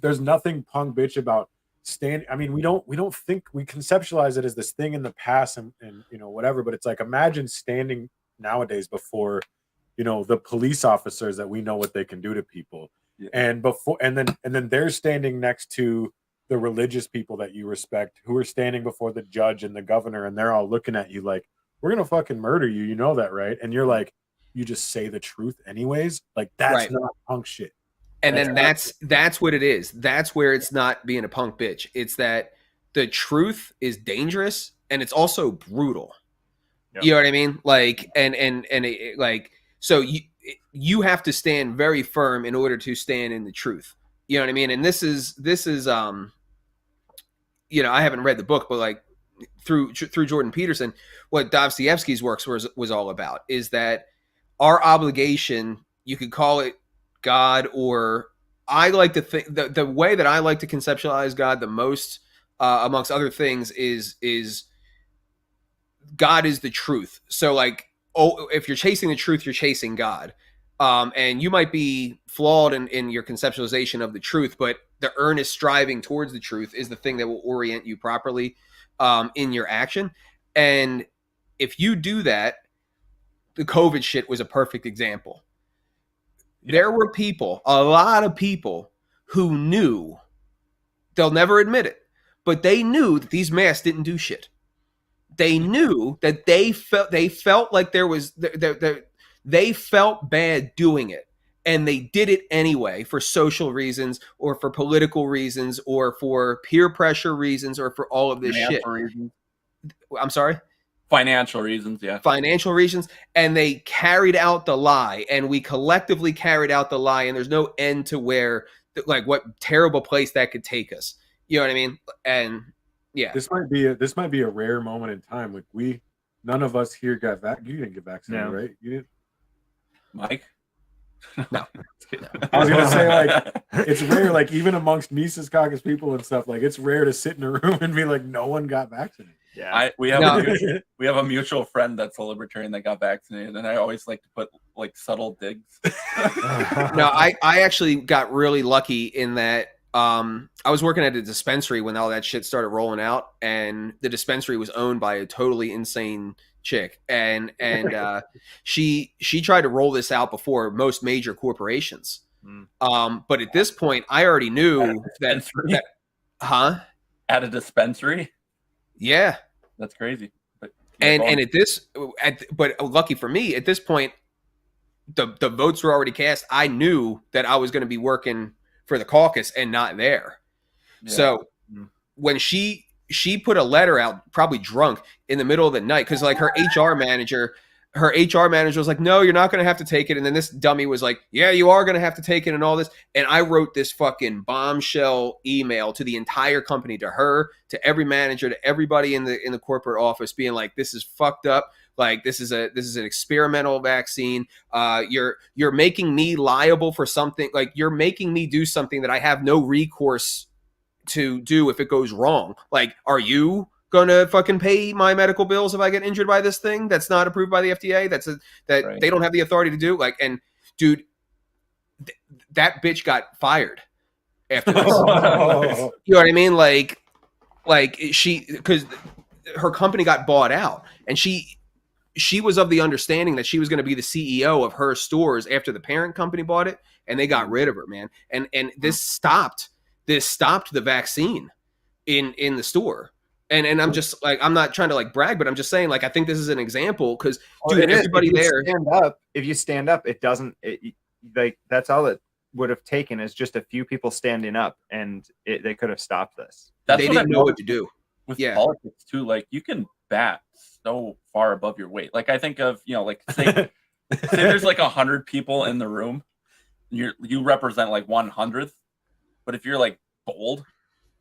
punk bitch about stand. I mean, we don't think, we conceptualize it as this thing in the past and you know, whatever, but it's like, imagine standing nowadays before, you know, the police officers that we know what they can do to people. Yeah. And then they're standing next to the religious people that you respect, who are standing before the judge and the governor, and they're all looking at you like, we're gonna fucking murder you, you know that, right? And you're like, you just say the truth anyways. Like, that's not punk shit. And then that's what it is. That's where it's not being a punk bitch. It's that the truth is dangerous and it's also brutal. Yep. You know what I mean? Like, so you have to stand very firm in order to stand in the truth. You know what I mean? And this is you know, I haven't read the book, but like through Jordan Peterson, what Dostoevsky's works was all about is that our obligation, you could call it God, or I like to think the way that I like to conceptualize God the most, amongst other things, is God is the truth. So like, if you're chasing the truth, you're chasing God. And you might be flawed in your conceptualization of the truth, but the earnest striving towards the truth is the thing that will orient you properly in your action. And if you do that, the COVID shit was a perfect example. Yeah. There were people, a lot of people, who knew, they'll never admit it, but they knew that these masks didn't do shit. They knew that they felt like there was they felt bad doing it, and they did it anyway for social reasons or for political reasons or for peer pressure reasons or for all of this shit. Reasons. I'm sorry? Financial reasons, yeah. Financial reasons. And they carried out the lie, and we collectively carried out the lie, and there's no end to where, like, what terrible place that could take us. You know what I mean? And yeah. This might be a rare moment in time. Like, none of us here got you didn't get vaccinated, right? You didn't? Mike? No. I was gonna say, like, it's rare, like, even amongst Mises Caucus people and stuff, like, it's rare to sit in a room and be like, no one got vaccinated. Yeah, we have a mutual friend that's a libertarian that got vaccinated, and I always like to put like subtle digs. No, I actually got really lucky in that I was working at a dispensary when all that shit started rolling out, and the dispensary was owned by a totally insane chick, and she tried to roll this out before most major corporations. But at this point, I already knew that at a dispensary. Yeah, that's crazy. But but lucky for me, at this point, the votes were already cast. I knew that I was going to be working for the caucus and not there. Yeah. So when she put a letter out, probably drunk, in the middle of the night, because like her HR manager was like, no, you're not going to have to take it. And then this dummy was like, yeah, you are going to have to take it and all this. And I wrote this fucking bombshell email to the entire company, to her, to every manager, to everybody in the corporate office, being like, this is fucked up. Like, this is an experimental vaccine. You're making me liable for something. Like, you're making me do something that I have no recourse to do if it goes wrong. Like, are you gonna fucking pay my medical bills if I get injured by this thing that's not approved by the FDA? Right. They don't have the authority to do. Like, and dude, that bitch got fired after this. Oh. You know what I mean? Like because her company got bought out, and she was of the understanding that she was going to be the CEO of her stores after the parent company bought it, and they got rid of her, man. And this stopped the vaccine in the store. And I'm just like, I'm not trying to like brag, but I'm just saying, like, I think this is an example, because dude, everybody there. If you stand up, it doesn't. Like, that's all it would have taken, is just a few people standing up, and they could have stopped this. They didn't know what to do. With politics too, like, you can bat so far above your weight. Like, I think of, you know, like, say say there's like 100 people in the room, you represent like 100th, but if you're like bold,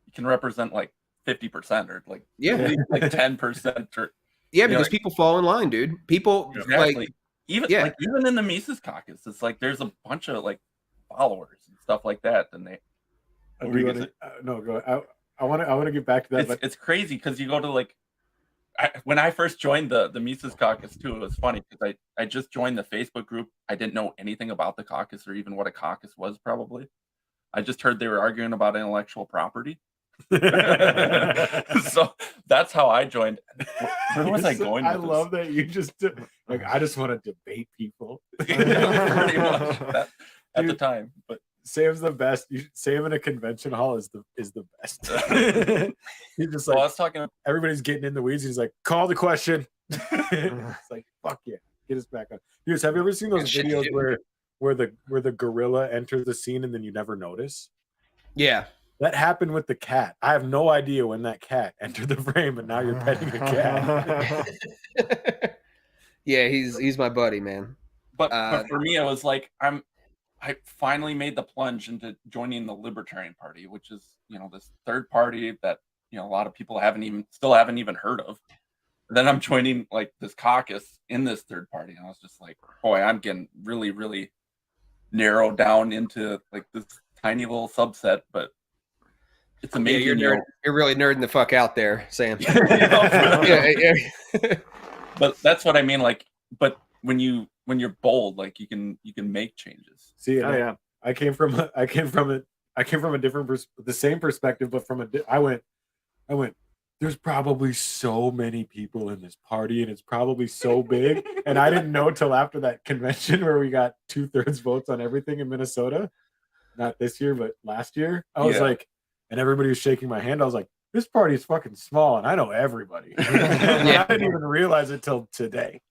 you can represent like 50% or like Yeah. at least like 10% or Yeah, because people fall in line, dude. People exactly. like even in the Mises Caucus, it's like there's a bunch of like followers and stuff like that, and they no, go. I want to get back to that. It's crazy because you go to like when I first joined the Mises Caucus too, it was funny because I just joined the Facebook group. I didn't know anything about the caucus or even what a caucus was. Probably, I just heard they were arguing about intellectual property. So that's how I joined. Where was I going? I love that you just like. I just want to debate people. Pretty much at the time, but. Sam's the best. Sam in a convention hall is the best. He's just like, I was talking. Everybody's getting in the weeds. He's like, call the question. It's like, fuck yeah, get us back on. Dude, have you ever seen those videos where the gorilla enters the scene and then you never notice? Yeah, that happened with the cat. I have no idea when that cat entered the frame, and now you're petting a cat. Yeah, he's my buddy, man. But for me, it was like I finally made the plunge into joining the Libertarian Party, which is, this third party that, a lot of people still haven't even heard of. And then I'm joining like this caucus in this third party. And I was just like, boy, I'm getting really, really narrowed down into like this tiny little subset, but it's amazing. Yeah, you're really nerding the fuck out there, Sam. But that's what I mean. Like, but when you're bold, like you can make changes. See, I came from a different the same perspective, but I went, there's probably so many people in this party and it's probably so big. And I didn't know till after that convention where we got 2/3 votes on everything in Minnesota. Not this year, but last year. I was like, and everybody was shaking my hand. I was like, this party is fucking small and I know everybody. I didn't even realize it till today.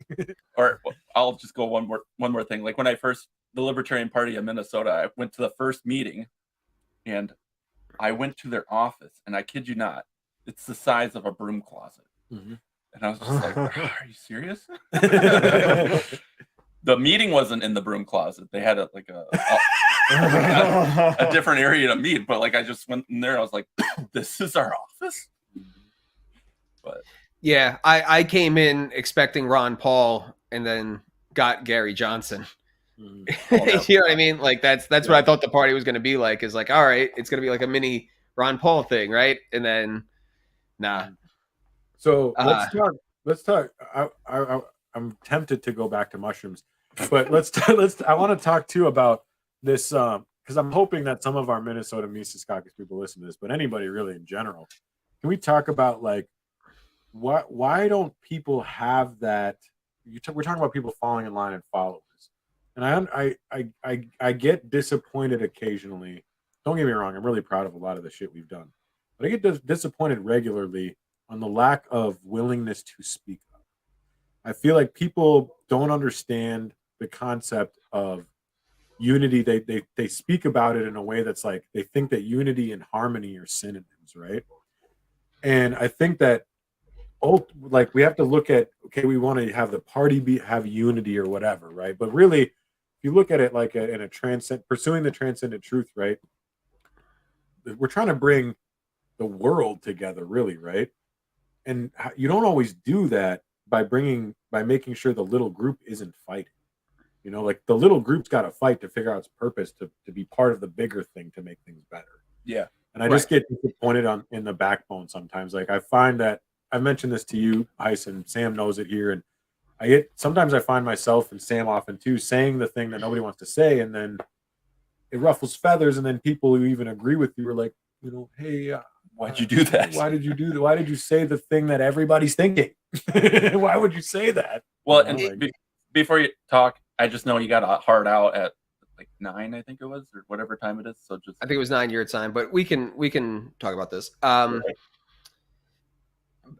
Or I'll just go one more thing. Like when the Libertarian Party of Minnesota, I went to the first meeting and I went to their office, and I kid you not, it's the size of a broom closet. Mm-hmm. And I was just like, are you serious? The meeting wasn't in the broom closet. They had a different area to meet, but like I just went in there. I was like, this is our office. But yeah, I came in expecting Ron Paul and then got Gary Johnson. You know what I mean? Like that's what I thought the party was going to be like. Is like, all right, it's going to be like a mini Ron Paul thing, right? And then, nah. So let's talk. I'm tempted to go back to mushrooms, but I want to talk too about this because I'm hoping that some of our Minnesota Mises Caucus people listen to this, but anybody really in general. Can we talk about like why don't people have that? We're talking about people falling in line and followers. And I get disappointed occasionally. Don't get me wrong, I'm really proud of a lot of the shit we've done. But I get disappointed regularly on the lack of willingness to speak up. I feel like people don't understand the concept of unity. They speak about it in a way that's like they think that unity and harmony are synonyms, right? And I think that like we have to look at, okay, we want to have the party have unity or whatever, right? But really, if you look at it like in a pursuing the transcendent truth, right? We're trying to bring the world together, really, right? And you don't always do that by making sure the little group isn't fighting. Like the little group's got to fight to figure out its purpose to be part of the bigger thing to make things better. Yeah. And I just get disappointed in the backbone sometimes. Like I find that I've mentioned this to you, Heise, and Sam knows it here, and sometimes I find myself and Sam often too saying the thing that nobody wants to say, and then it ruffles feathers, and then people who even agree with you are like, hey, why'd you do that? Why did you do that? Why did you say the thing that everybody's thinking? Why would you say that? Well, before you talk, I just know you got a hard out at like 9, I think it was, or whatever time it is. So I think it was 9 your time, but we can talk about this.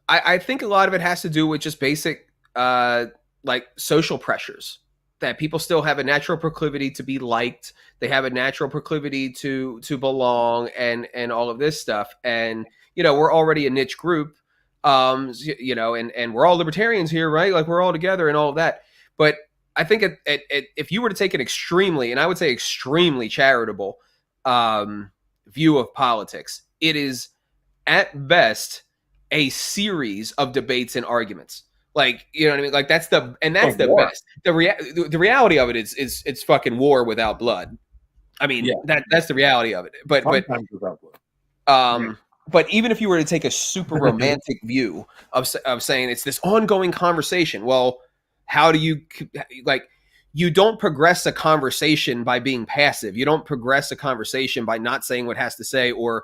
I think a lot of it has to do with just basic like social pressures, that people still have a natural proclivity to be liked. They have a natural proclivity to belong and all of this stuff. And, we're already a niche group, and we're all libertarians here, right? Like we're all together and all of that. But I think if you were to take an extremely, and I would say extremely charitable view of politics, it is at best a series of debates and arguments. Like, you know what I mean? Like that's the best. The reality of it is it's fucking war without blood. I mean, that's the reality of it. But Sometimes without blood. But even if you were to take a super romantic view of saying it's this ongoing conversation, well, how do you like? You don't progress a conversation by being passive. You don't progress a conversation by not saying what it has to say, or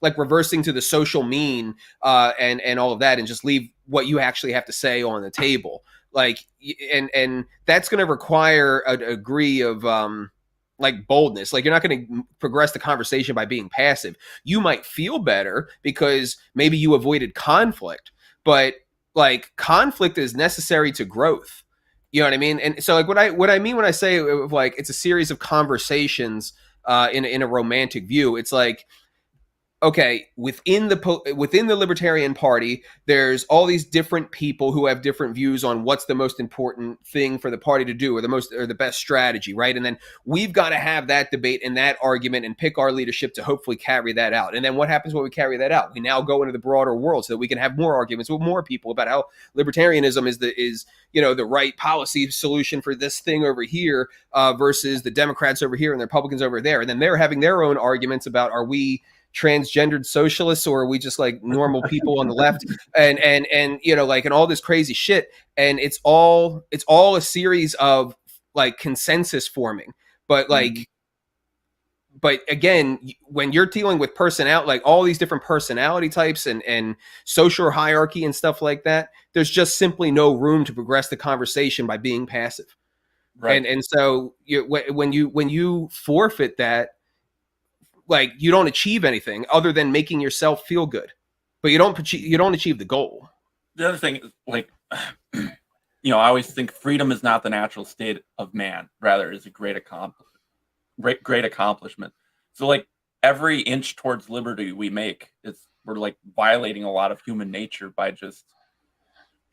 like reversing to the social mean and all of that, and just leave what you actually have to say on the table. Like, and that's going to require a degree of like boldness. Like, you're not going to progress the conversation by being passive. You might feel better because maybe you avoided conflict, but like conflict is necessary to growth. You know what I mean? And so like what I mean when I say like it's a series of conversations in a romantic view, it's like, okay, within the Libertarian Party, there's all these different people who have different views on what's the most important thing for the party to do, or the best strategy, right? And then we've got to have that debate and that argument and pick our leadership to hopefully carry that out. And then what happens when we carry that out? We now go into the broader world so that we can have more arguments with more people about how libertarianism is the right policy solution for this thing over here versus the Democrats over here and the Republicans over there. And then they're having their own arguments about, are we transgendered socialists or are we just like normal people on the left, and you know, like, and all this crazy shit. And it's all a series of like consensus forming, but like but again, when you're dealing with like all these different personality types and social hierarchy and stuff like that, there's just simply no room to progress the conversation by being passive, right? And so when you forfeit that, like, you don't achieve anything other than making yourself feel good, but you don't achieve the goal. The other thing is, like, you know, I always think freedom is not the natural state of man, rather is a great accomplishment. So like every inch towards liberty we make, we're like violating a lot of human nature by just,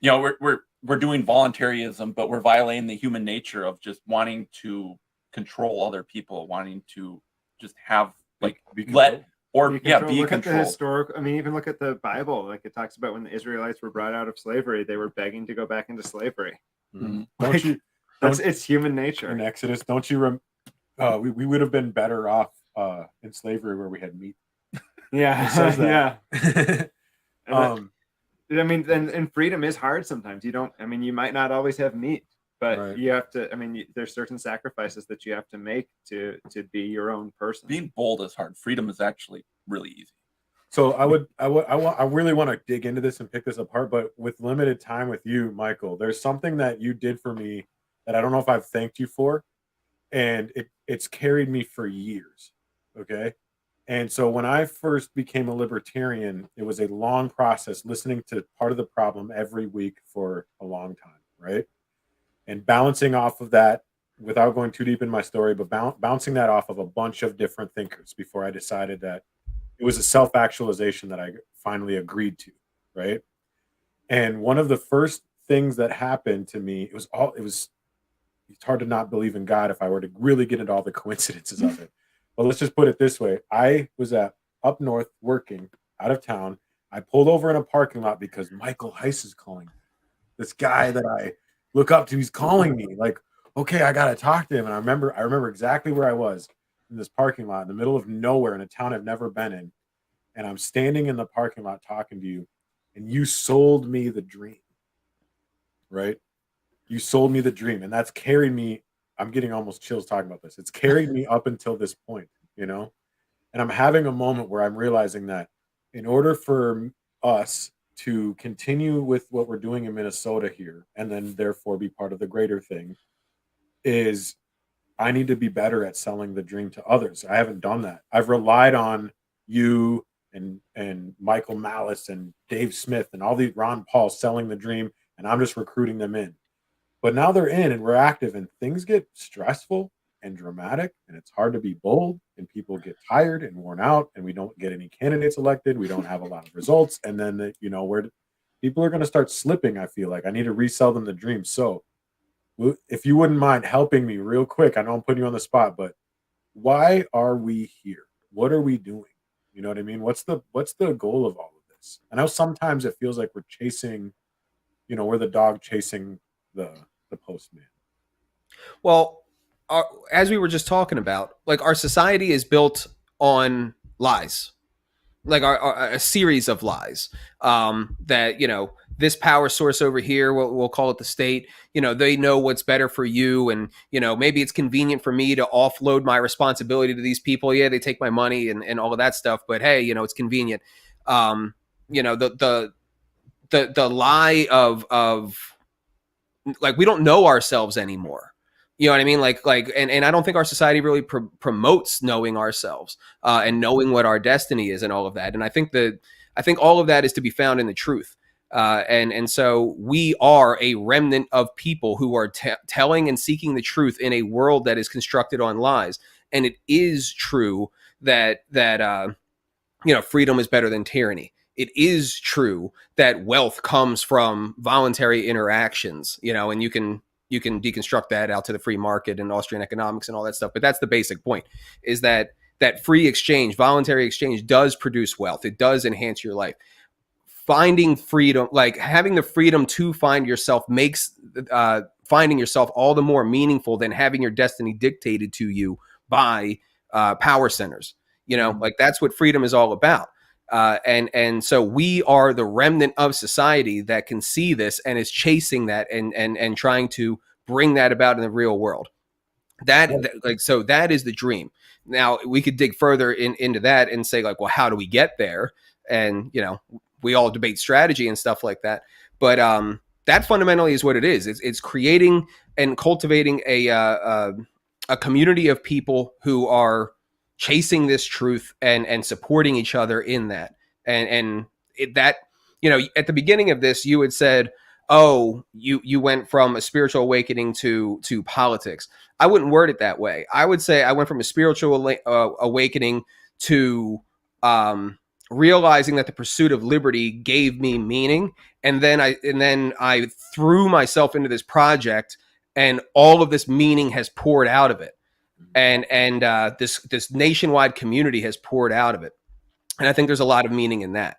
you know, we're doing voluntarism, but we're violating the human nature of just wanting to control other people, wanting to just have like be controlled. Look controlled. At the historical. I mean, even look at the Bible. Like, it talks about when the Israelites were brought out of slavery, they were begging to go back into slavery. Mm-hmm. It's human nature. In Exodus, don't you? We would have been better off in slavery where we had meat. Yeah, it says that. Yeah. I mean, and freedom is hard sometimes. You don't. I mean, you might not always have meat, but you have to. I mean, there's certain sacrifices that you have to make to be your own person. Being bold is hard. Freedom is actually really easy. So I really want to dig into this and pick this apart, but with limited time with you, Michael, there's something that you did for me that I don't know if I've thanked you for, and it's carried me for years. Okay. And so when I first became a libertarian, it was a long process, listening to Part of the Problem every week for a long time, right? And bouncing off of that, without going too deep in my story, but bouncing that off of a bunch of different thinkers before I decided that it was a self-actualization that I finally agreed to, right? And one of the first things that happened to me, it's hard to not believe in God if I were to really get into all the coincidences of it. But let's just put it this way. I was up north working out of town. I pulled over in a parking lot because Michael Heise is calling me. This guy that I look up to, he's calling me. Like, okay, I got to talk to him. And I remember exactly where I was, in this parking lot in the middle of nowhere in a town I've never been in. And I'm standing in the parking lot talking to you, and you sold me the dream, right? You sold me the dream, and that's carried me. I'm getting almost chills talking about this. It's carried me up until this point, you know? And I'm having a moment where I'm realizing that in order for us to continue with what we're doing in Minnesota here, and then therefore be part of the greater thing, is I need to be better at selling the dream to others. I haven't done that. I've relied on you and Michael Malice and Dave Smith and all these Ron Paul selling the dream, and I'm just recruiting them in. But now they're in and we're active, and things get stressful and dramatic, and it's hard to be bold, and people get tired and worn out, and we don't get any candidates elected. We don't have a lot of results. And then, people are going to start slipping. I feel like I need to resell them the dream. So if you wouldn't mind helping me real quick, I know I'm putting you on the spot, but why are we here? What are we doing? You know what I mean? What's the goal of all of this? I know sometimes it feels like we're chasing, we're the dog chasing the postman. Well, as we were just talking about, like our society is built on lies, like a series of lies that, this power source over here, we'll call it the state, they know what's better for you. And, maybe it's convenient for me to offload my responsibility to these people. Yeah, they take my money and all of that stuff. But hey, it's convenient. The lie of like, we don't know ourselves anymore. You know what I mean? And I don't think our society really promotes knowing ourselves and knowing what our destiny is and all of that. And I think all of that is to be found in the truth. And so we are a remnant of people who are telling and seeking the truth in a world that is constructed on lies. And it is true that freedom is better than tyranny. It is true that wealth comes from voluntary interactions, and you can deconstruct that out to the free market and Austrian economics and all that stuff. But that's the basic point, is that free exchange, voluntary exchange, does produce wealth. It does enhance your life. Finding freedom, like having the freedom to find yourself, makes finding yourself all the more meaningful than having your destiny dictated to you by power centers. Like that's what freedom is all about. And so we are the remnant of society that can see this and is chasing that and trying to bring that about in the real world. So that is the dream. Now we could dig further into that and say like, well, how do we get there? And, we all debate strategy and stuff like that. But that fundamentally is what it is. It's creating and cultivating a community of people who are chasing this truth and supporting each other in that. And at the beginning of this, you had said, oh, you went from a spiritual awakening to politics. I wouldn't word it that way. I would say I went from a spiritual awakening to realizing that the pursuit of liberty gave me meaning. And then I threw myself into this project, and all of this meaning has poured out of it. And this nationwide community has poured out of it. And I think there's a lot of meaning in that.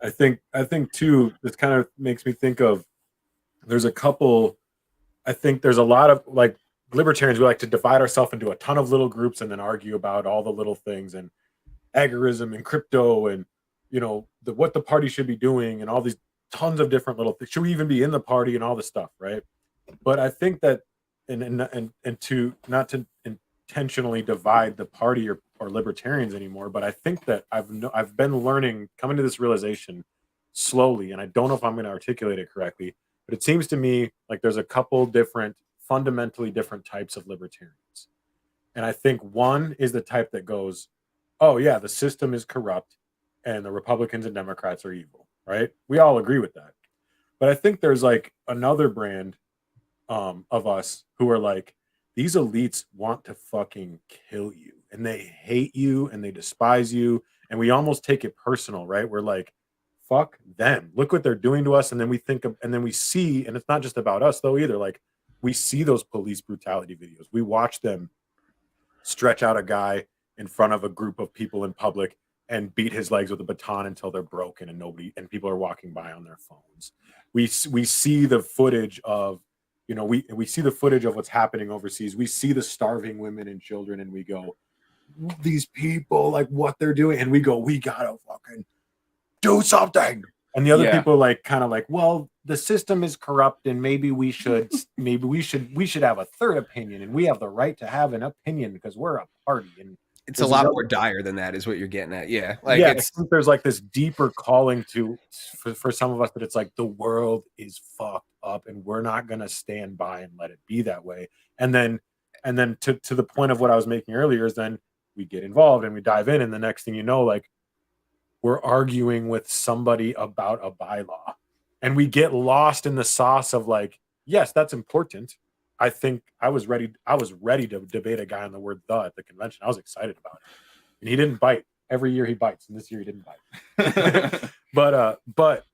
I think too, this kind of makes me think of, there's a lot of like libertarians, we like to divide ourselves into a ton of little groups and then argue about all the little things and agorism and crypto and, what the party should be doing and all these tons of different little things. Should we even be in the party and all this stuff, right? But I think that and to not to intentionally divide the party or libertarians anymore, but I think that I've been learning, coming to this realization slowly, and I don't know if I'm going to articulate it correctly, but it seems to me like there's a couple fundamentally different types of libertarians. And I think one is the type that goes, oh yeah, the system is corrupt and the Republicans and Democrats are evil, right? We all agree with that. But I think there's like another brand of us who are like, these elites want to fucking kill you and they hate you and they despise you. And we almost take it personal, right? We're like, fuck them. Look what they're doing to us. And then we think of, and then we see, and it's not just about us though either. Like we see those police brutality videos. We watch them stretch out a guy in front of a group of people in public and beat his legs with a baton until they're broken and people are walking by on their phones. We see the footage of, we see the footage of what's happening overseas. We see the starving women and children and we go, these people, like what they're doing. And we go, we gotta fucking do something. And the other people like kind of like, well, the system is corrupt and maybe we should have a third opinion and we have the right to have an opinion because we're a party. And it's a lot more dire than that is what you're getting at. Yeah. Like I think there's like this deeper calling for some of us that it's like the world is fucked up and we're not going to stand by and let it be that way. And then to the point of what I was making earlier is then we get involved and we dive in and the next thing you know, like we're arguing with somebody about a bylaw and we get lost in the sauce of like, yes, that's important. I think I was ready to debate a guy on the word "the" at the convention. I was excited about it. And he didn't bite. Every year he bites, and this year he didn't bite. But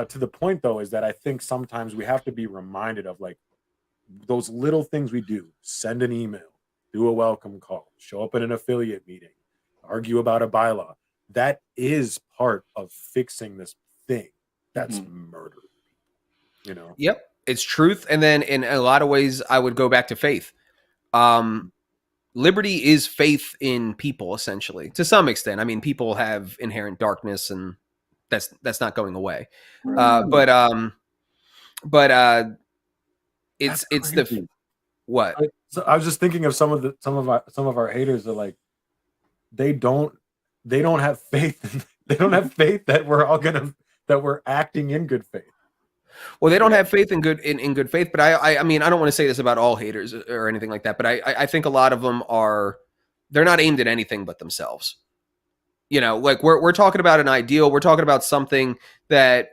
to the point though is that I think sometimes we have to be reminded of like those little things we do, send an email, do a welcome call, show up at an affiliate meeting, argue about a bylaw, that is part of fixing this thing that's murder. You know? Yep. It's truth. And then in a lot of ways, I would go back to faith. Liberty is faith in people, essentially, to some extent. I mean, people have inherent darkness, and that's not going away. But it's the what? I was just thinking of some of our haters are like, they don't have faith. They don't have faith that we're acting in good faith. Well, they don't have faith in good faith, but I mean, I don't want to say this about all haters or anything like that, but I think a lot of them they're not aimed at anything but themselves. You know, like we're talking about an ideal, we're talking about something that,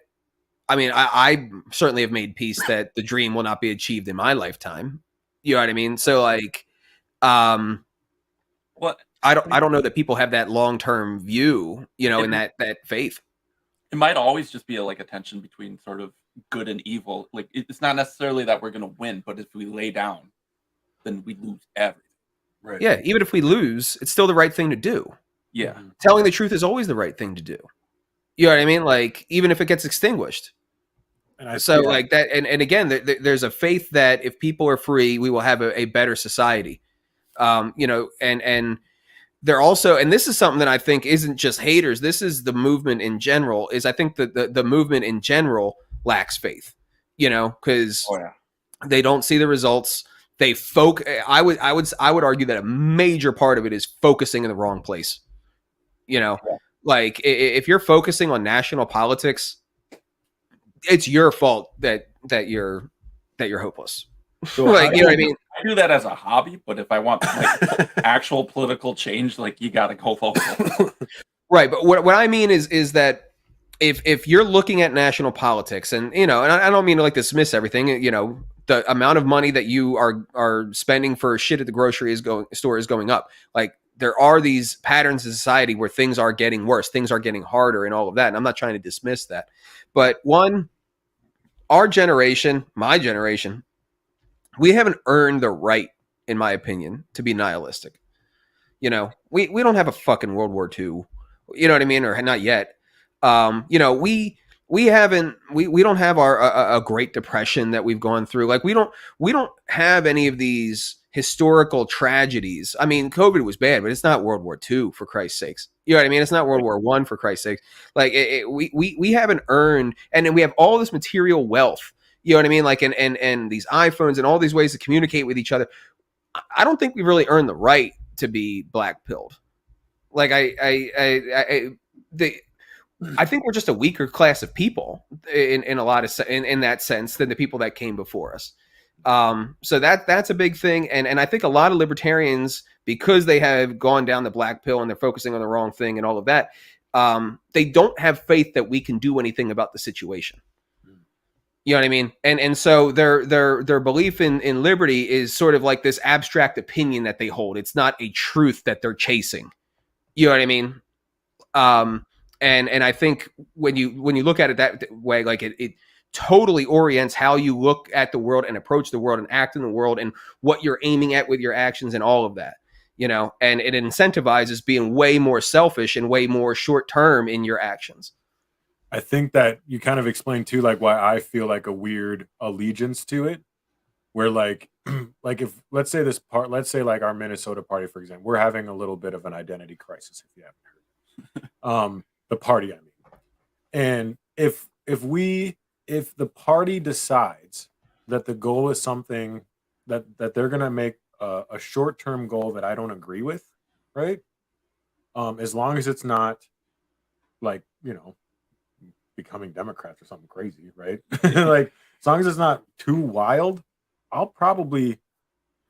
I mean, I certainly have made peace that the dream will not be achieved in my lifetime. You know what I mean? So like, what I don't know that people have that long-term view, you know, in that faith. It might always just be like a tension between sort of good and evil. Like it's not necessarily that we're going to win, but if we lay down, then we lose everything. Right. Yeah. Even if we lose, it's still the right thing to do. Yeah. Telling the truth is always the right thing to do. You know what I mean? Like, even if it gets extinguished. Like that. And again, there's a faith that if people are free, we will have a better society. You know, and they're also, and this is something that I think isn't just haters. This is the movement in general, is I think that the movement in general lacks faith, you know, because they don't see the results. They I would argue that a major part of it is focusing in the wrong place. You know, like if you're focusing on national politics, it's your fault that you're hopeless. So like, you know what I mean? I do that as a hobby, but if I want like actual political change, like you got to go vocal. Right, but what I mean is that if you're looking at national politics, and you know, and I don't mean to like dismiss everything, you know, the amount of money that you are spending for shit at the grocery store is going up. Like there are these patterns in society where things are getting worse, things are getting harder, and all of that. And I'm not trying to dismiss that, but our generation, my generation, we haven't earned the right, in my opinion, to be nihilistic. You know, we don't have a fucking World War II, you know what I mean? Or not yet. You know, we don't have a Great Depression that we've gone through. Like we don't have any of these historical tragedies. I mean, COVID was bad, but it's not World War II, for Christ's sakes. You know what I mean? It's not World War I, for Christ's sakes. Like we haven't earned, and then we have all this material wealth. You know what I mean? Like, and these iPhones and all these ways to communicate with each other. I don't think we've really earned the right to be black-pilled. Like I think we're just a weaker class of people in a lot of in that sense than the people that came before us. So that's a big thing, and I think a lot of libertarians, because they have gone down the black pill and they're focusing on the wrong thing and all of that, they don't have faith that we can do anything about the situation. You know what I mean? And so their belief in liberty is sort of like this abstract opinion that they hold. It's not a truth that they're chasing. You know what I mean? And I think when you look at it that way, like it totally orients how you look at the world and approach the world and act in the world and what you're aiming at with your actions and all of that. You know, and it incentivizes being way more selfish and way more short term in your actions. I think that you kind of explained too, like why I feel like a weird allegiance to it, where like if let's say like our Minnesota party, for example, we're having a little bit of an identity crisis, if you haven't heard. The party, I mean, and if the party decides that the goal is something that they're gonna make a short-term goal that I don't agree with, right? As long as it's not like, you know, becoming Democrats or something crazy, right? Like as long as it's not too wild, I'll probably,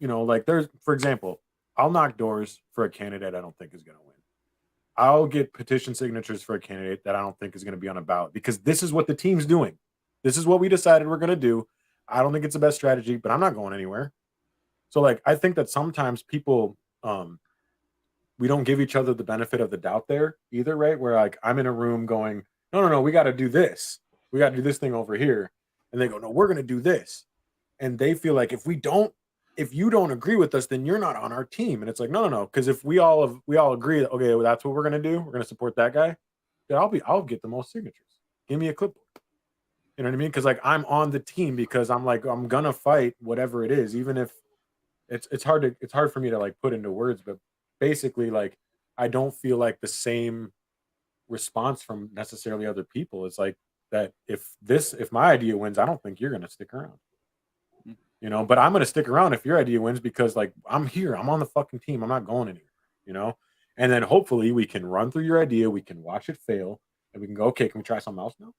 you know, like for example, I'll knock doors for a candidate I don't think is going to win. I'll get petition signatures for a candidate that I don't think is going to be on a ballot, because this is what the team's doing. This is what we decided we're going to do. I don't think it's the best strategy, but I'm not going anywhere. So like, I think that sometimes people, we don't give each other the benefit of the doubt there either, right? Where like I'm in a room going, no, we got to do this. We got to do this thing over here. And they go, no, we're going to do this. and they feel like if you don't agree with us, then you're not on our team. And it's like, no, because if we all agree that, okay, well, that's what we're gonna do, we're gonna support that guy, then I'll get the most signatures. Give me a clipboard. You know what I mean? Because like I'm on the team because I'm gonna fight whatever it is, even if it's hard for me to like put into words, but basically like I don't feel like the same response from necessarily other people. It's like that if my idea wins, I don't think you're gonna stick around. You know, but I'm gonna stick around if your idea wins because like I'm here, I'm on the fucking team, I'm not going anywhere, you know? And then hopefully we can run through your idea, we can watch it fail, and we can go, okay, can we try something else now?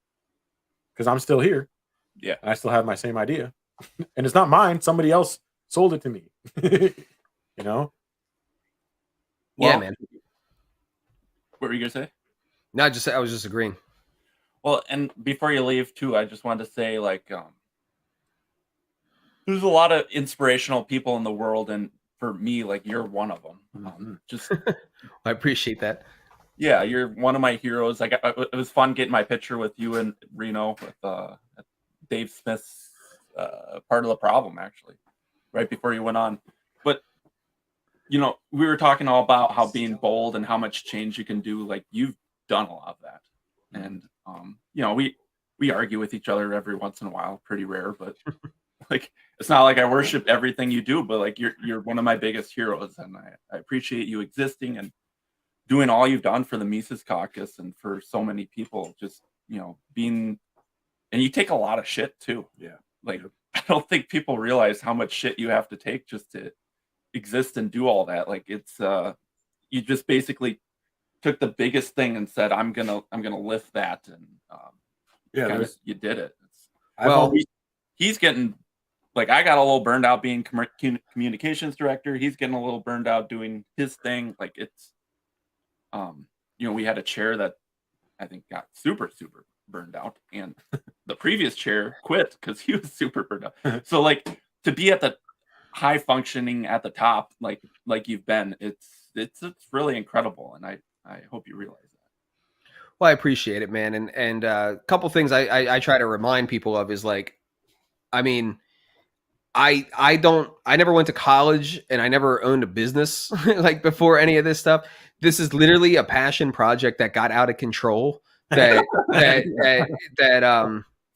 Because I'm still here. Yeah. And I still have my same idea. And it's not mine. Somebody else sold it to me. You know? Yeah, Well, man. What were you gonna say? No, I was just agreeing. Well, and before you leave too, I just wanted to say like there's a lot of inspirational people in the world, and for me, like you're one of them. Just I appreciate that. yeah, you're one of my heroes. Like it was fun getting my picture with you and Reno with Dave Smith's Part of the Problem, actually, right before you went on. But you know, we were talking all about how being bold and how much change you can do. Like you've done a lot of that, and you know, we argue with each other every once in a while, pretty rare, but like it's not like I worship everything you do, but like you're one of my biggest heroes, and I appreciate you existing and doing all you've done for the Mises Caucus and for so many people. Just, you know, being, and you take a lot of shit too. Yeah. Like I don't think people realize how much shit you have to take just to exist and do all that. Like it's you just basically took the biggest thing and said, I'm gonna lift that, and you did it. Well, he's getting, like, I got a little burned out being communications director. He's getting a little burned out doing his thing. Like it's you know, we had a chair that I think got super burned out, and the previous chair quit because he was super burned out. So like to be at the high functioning at the top, like you've been, it's really incredible, and I hope you realize that. Well, I appreciate it, man. And a couple things I try to remind people of is like, I mean, I never went to college and I never owned a business like before any of this stuff. This is literally a passion project that got out of control that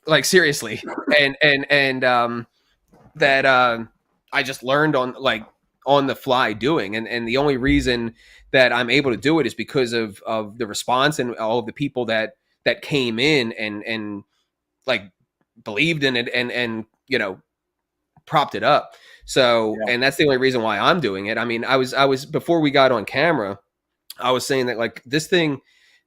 like seriously. And that I just learned on the fly doing. And the only reason that I'm able to do it is because of the response and all of the people that came in and like believed in it and you know, propped it up. So, yeah. And that's the only reason why I'm doing it. I mean, I was before we got on camera, I was saying that like this thing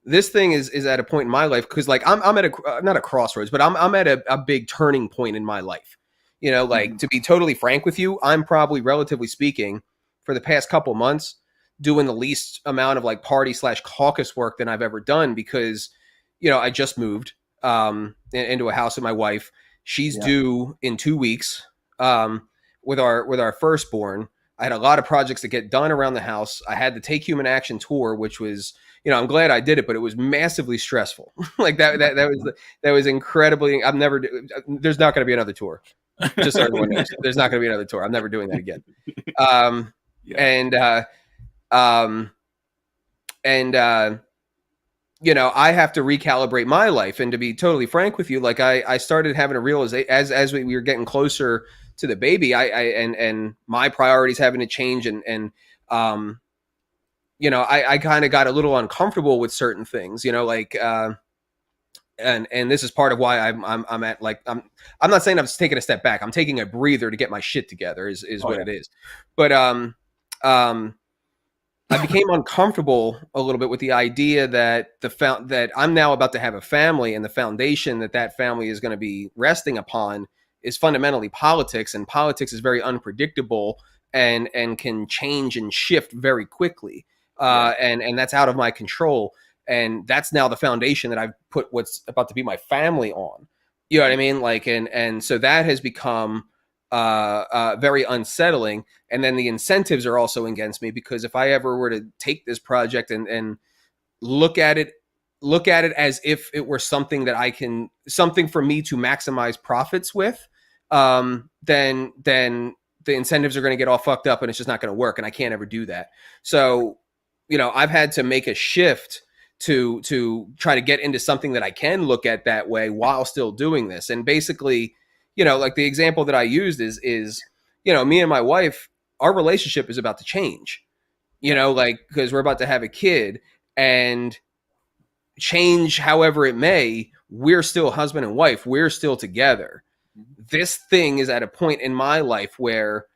is at a point in my life, because like I'm at not a crossroads, but I'm at a big turning point in my life. You know, like to be totally frank with you, I'm probably, relatively speaking, for the past couple months doing the least amount of like party/caucus work than I've ever done, because, you know, I just moved into a house with my wife. She's due in 2 weeks with our firstborn. I had a lot of projects to get done around the house. I had the Take Human Action tour, which was, you know, I'm glad I did it, but it was massively stressful. Like that was incredibly. There's not going to be another tour. Just so everyone knows, there's not going to be another tour. I'm never doing that again. You know, I have to recalibrate my life. And to be totally frank with you, like I started having a realization as we were getting closer to the baby, and my priorities having to change, and you know, I kind of got a little uncomfortable with certain things, you know, like and this is part of why I'm at, like, I'm not saying I'm taking a step back. I'm taking a breather to get my shit together is what it is. But I became uncomfortable a little bit with the idea that that I'm now about to have a family, and the foundation that family is going to be resting upon is fundamentally politics, and politics is very unpredictable and can change and shift very quickly. And that's out of my control. And that's now the foundation that I've put what's about to be my family on. You know what I mean? Like, and so that has become very unsettling. And then the incentives are also against me, because if I ever were to take this project and look at it as if it were something that something for me to maximize profits with, then the incentives are going to get all fucked up and it's just not going to work. And I can't ever do that. So, I've had to make a shift to try to get into something that I can look at that way while still doing this. And basically, like the example that I used is, me and my wife, our relationship is about to change, because we're about to have a kid, and change however it may, we're still husband and wife. We're still together. This thing is at a point in my life where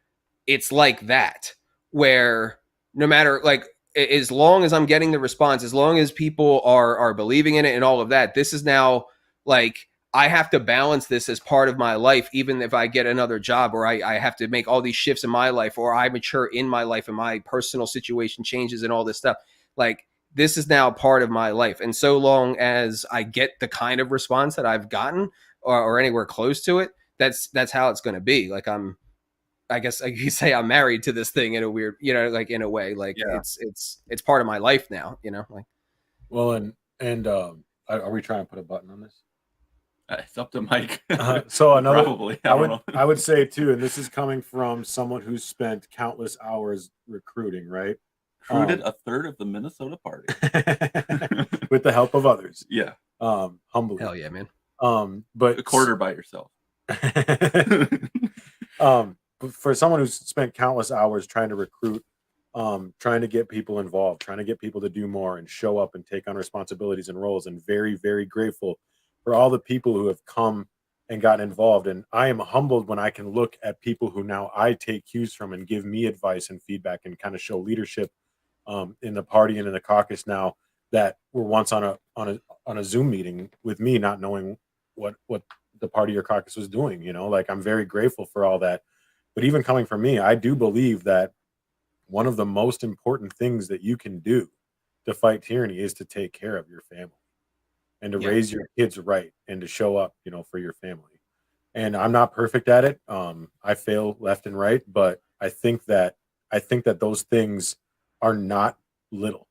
it's like that, where no matter, like, as long as I'm getting the response, as long as people are believing in it and all of that, this is now like, I have to balance this as part of my life, even if I get another job, or I have to make all these shifts in my life, or I mature in my life and my personal situation changes and all this stuff. Like, this is now part of my life. And so long as I get the kind of response that I've gotten, or anywhere close to it, that's how it's going to be. Like, I guess you say I'm married to this thing in a weird, like, in a way, like, it's part of my life now, like. Well, and are we trying to put a button on this? It's up to Mike. So another, Probably. I would say too, and this is coming from someone who's spent countless hours recruiting, right? Recruited a third of the Minnesota party with the help of others. Yeah. Humbly. Hell yeah, man. But a quarter by yourself. For someone who's spent countless hours trying to recruit, trying to get people involved, trying to get people to do more and show up and take on responsibilities and roles, and very, very grateful for all the people who have come and gotten involved. And I am humbled when I can look at people who now I take cues from and give me advice and feedback and kind of show leadership in the party and in the caucus now, that were once on a Zoom meeting with me, not knowing what the party or caucus was doing. Like, I'm very grateful for all that. But even coming from me, I do believe that one of the most important things that you can do to fight tyranny is to take care of your family and to raise your kids right, and to show up, for your family. And I'm not perfect at it. I fail left and right, but I think that those things are not little.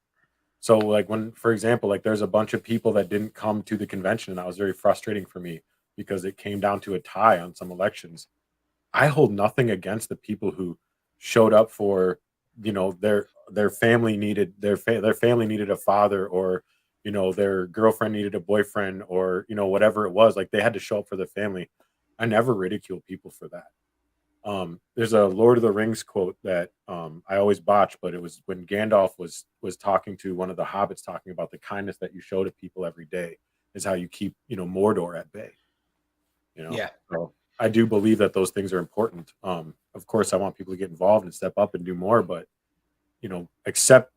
So, like, when, for example, like, there's a bunch of people that didn't come to the convention, and that was very frustrating for me because it came down to a tie on some elections. I hold nothing against the people who showed up for, their family needed their family needed a father, or their girlfriend needed a boyfriend, or whatever it was. Like, they had to show up for their family. I never ridicule people for that. There's a Lord of the Rings quote that I always botch, but it was when Gandalf was talking to one of the hobbits, talking about the kindness that you show to people every day is how you keep Mordor at bay. So I do believe that those things are important. Of course, I want people to get involved and step up and do more, but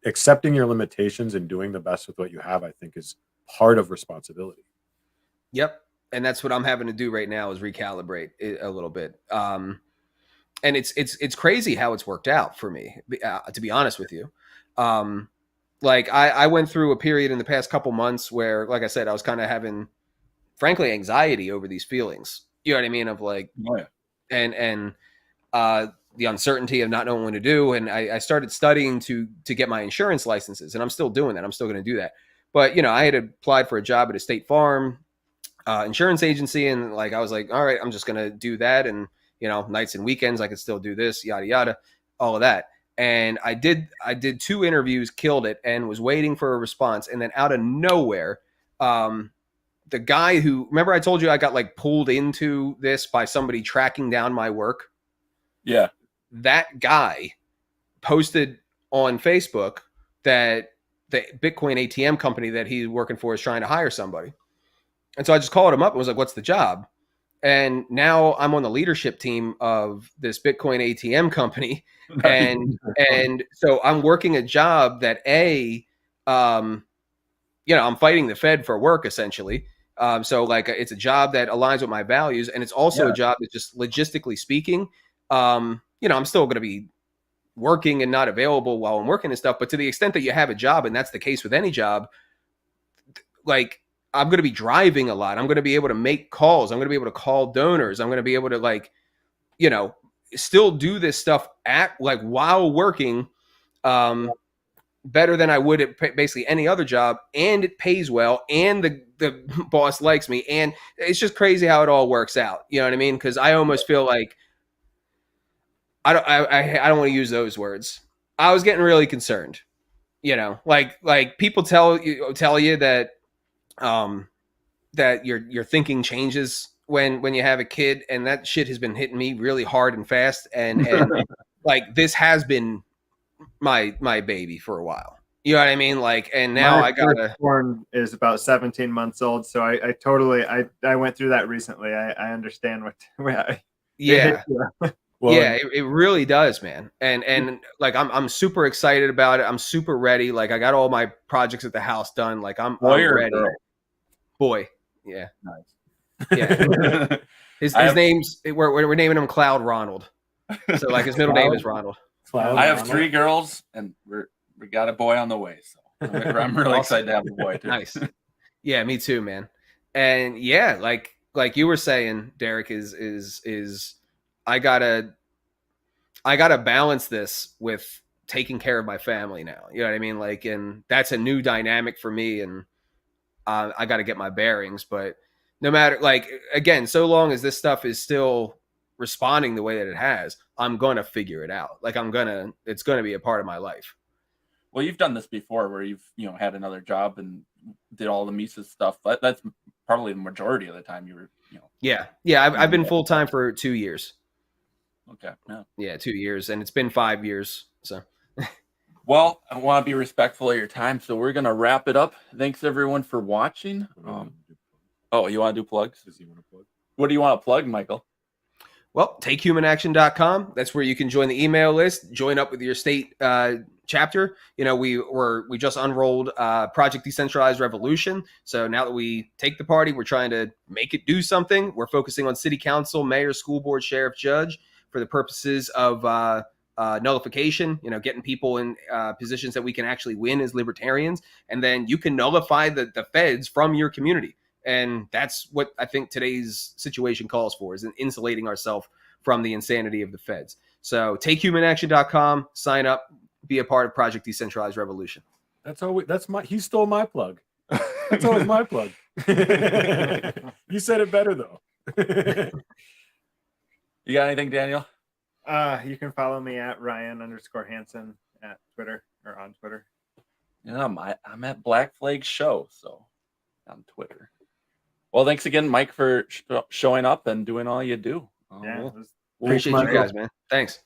accepting your limitations and doing the best with what you have, I think, is part of responsibility. Yep. And that's what I'm having to do right now, is recalibrate it a little bit. And it's crazy how it's worked out for me, to be honest with you. Like, I went through a period in the past couple months where, like I said, I was kind of having, frankly, anxiety over these feelings. You know what I mean? Of like, and the uncertainty of not knowing what to do. And I started studying to get my insurance licenses, and I'm still doing that. I'm still going to do that. But, I had applied for a job at a State Farm insurance agency. And like, I was like, all right, I'm just going to do that. And, nights and weekends, I could still do this, yada, yada, all of that. And I did 2 interviews, killed it, and was waiting for a response. And then out of nowhere, the guy who, remember I told you I got like pulled into this by somebody tracking down my work? Yeah. That guy posted on Facebook that the Bitcoin ATM company that he's working for is trying to hire somebody. And so I just called him up and was like, what's the job? And now I'm on the leadership team of this Bitcoin ATM company. And so I'm working a job that I'm fighting the Fed for work, essentially. So like, it's a job that aligns with my values. And it's also a job that, just logistically speaking, I'm still going to be working and not available while I'm working and stuff. But to the extent that you have a job, and that's the case with any job, like, I'm going to be driving a lot. I'm going to be able to make calls. I'm going to be able to call donors. I'm going to be able to, like, still do this stuff while working. better than I would at basically any other job, and it pays well, and the boss likes me, and it's just crazy how it all works out. You know what I mean? Because I almost feel like I don't want to use those words. I was getting really concerned. You know, like people tell you that that your thinking changes when you have a kid, and that shit has been hitting me really hard and fast, and like this has been my baby for a while. You know what I mean? Like, and now I gotta. Born is about 17 months old, so I totally I went through that recently. I understand what. Yeah. Well, yeah, it really does, man. And like I'm super excited about it. I'm super ready. Like I got all my projects at the house done. Like I'm ready. Girl? Boy, yeah, Nice. yeah. His name's we're naming him Cloud Ronald. So like his middle name is Ronald. I have 3 girls, and we got a boy on the way. So I'm really excited to have a boy too. Nice. Yeah, me too, man. And yeah, like you were saying, Derek, is I gotta balance this with taking care of my family now. You know what I mean? Like, and that's a new dynamic for me, and I got to get my bearings. But no matter, like, again, so long as this stuff is still responding the way that it has, I'm gonna figure it out. Like, it's gonna be a part of my life. Well, you've done this before, where you've had another job and did all the Mises stuff. But that's probably the majority of the time you were. Yeah. I've been full time for 2 years. Okay. Yeah, 2 years, and it's been 5 years. So. Well, I want to be respectful of your time, so we're gonna wrap it up. Thanks everyone for watching. Oh, you want to do plugs? Does he want to plug? What do you want to plug, Michael? Well, takehumanaction.com. That's where you can join the email list, join up with your state chapter. We just unrolled Project Decentralized Revolution. So now that we take the party, we're trying to make it do something. We're focusing on city council, mayor, school board, sheriff, judge for the purposes of nullification, getting people in positions that we can actually win as libertarians. And then you can nullify the feds from your community. And that's what I think today's situation calls for, is insulating ourselves from the insanity of the feds. So takehumanaction.com, sign up, be a part of Project Decentralized Revolution. He stole my plug. That's always my plug. You said it better though. You got anything, Daniel? You can follow me at Ryan_Hansen at Twitter or on Twitter. Yeah, I'm at Black Flag Show, so on Twitter. Well, thanks again, Mike, for showing up and doing all you do. Appreciate you guys, man. Thanks.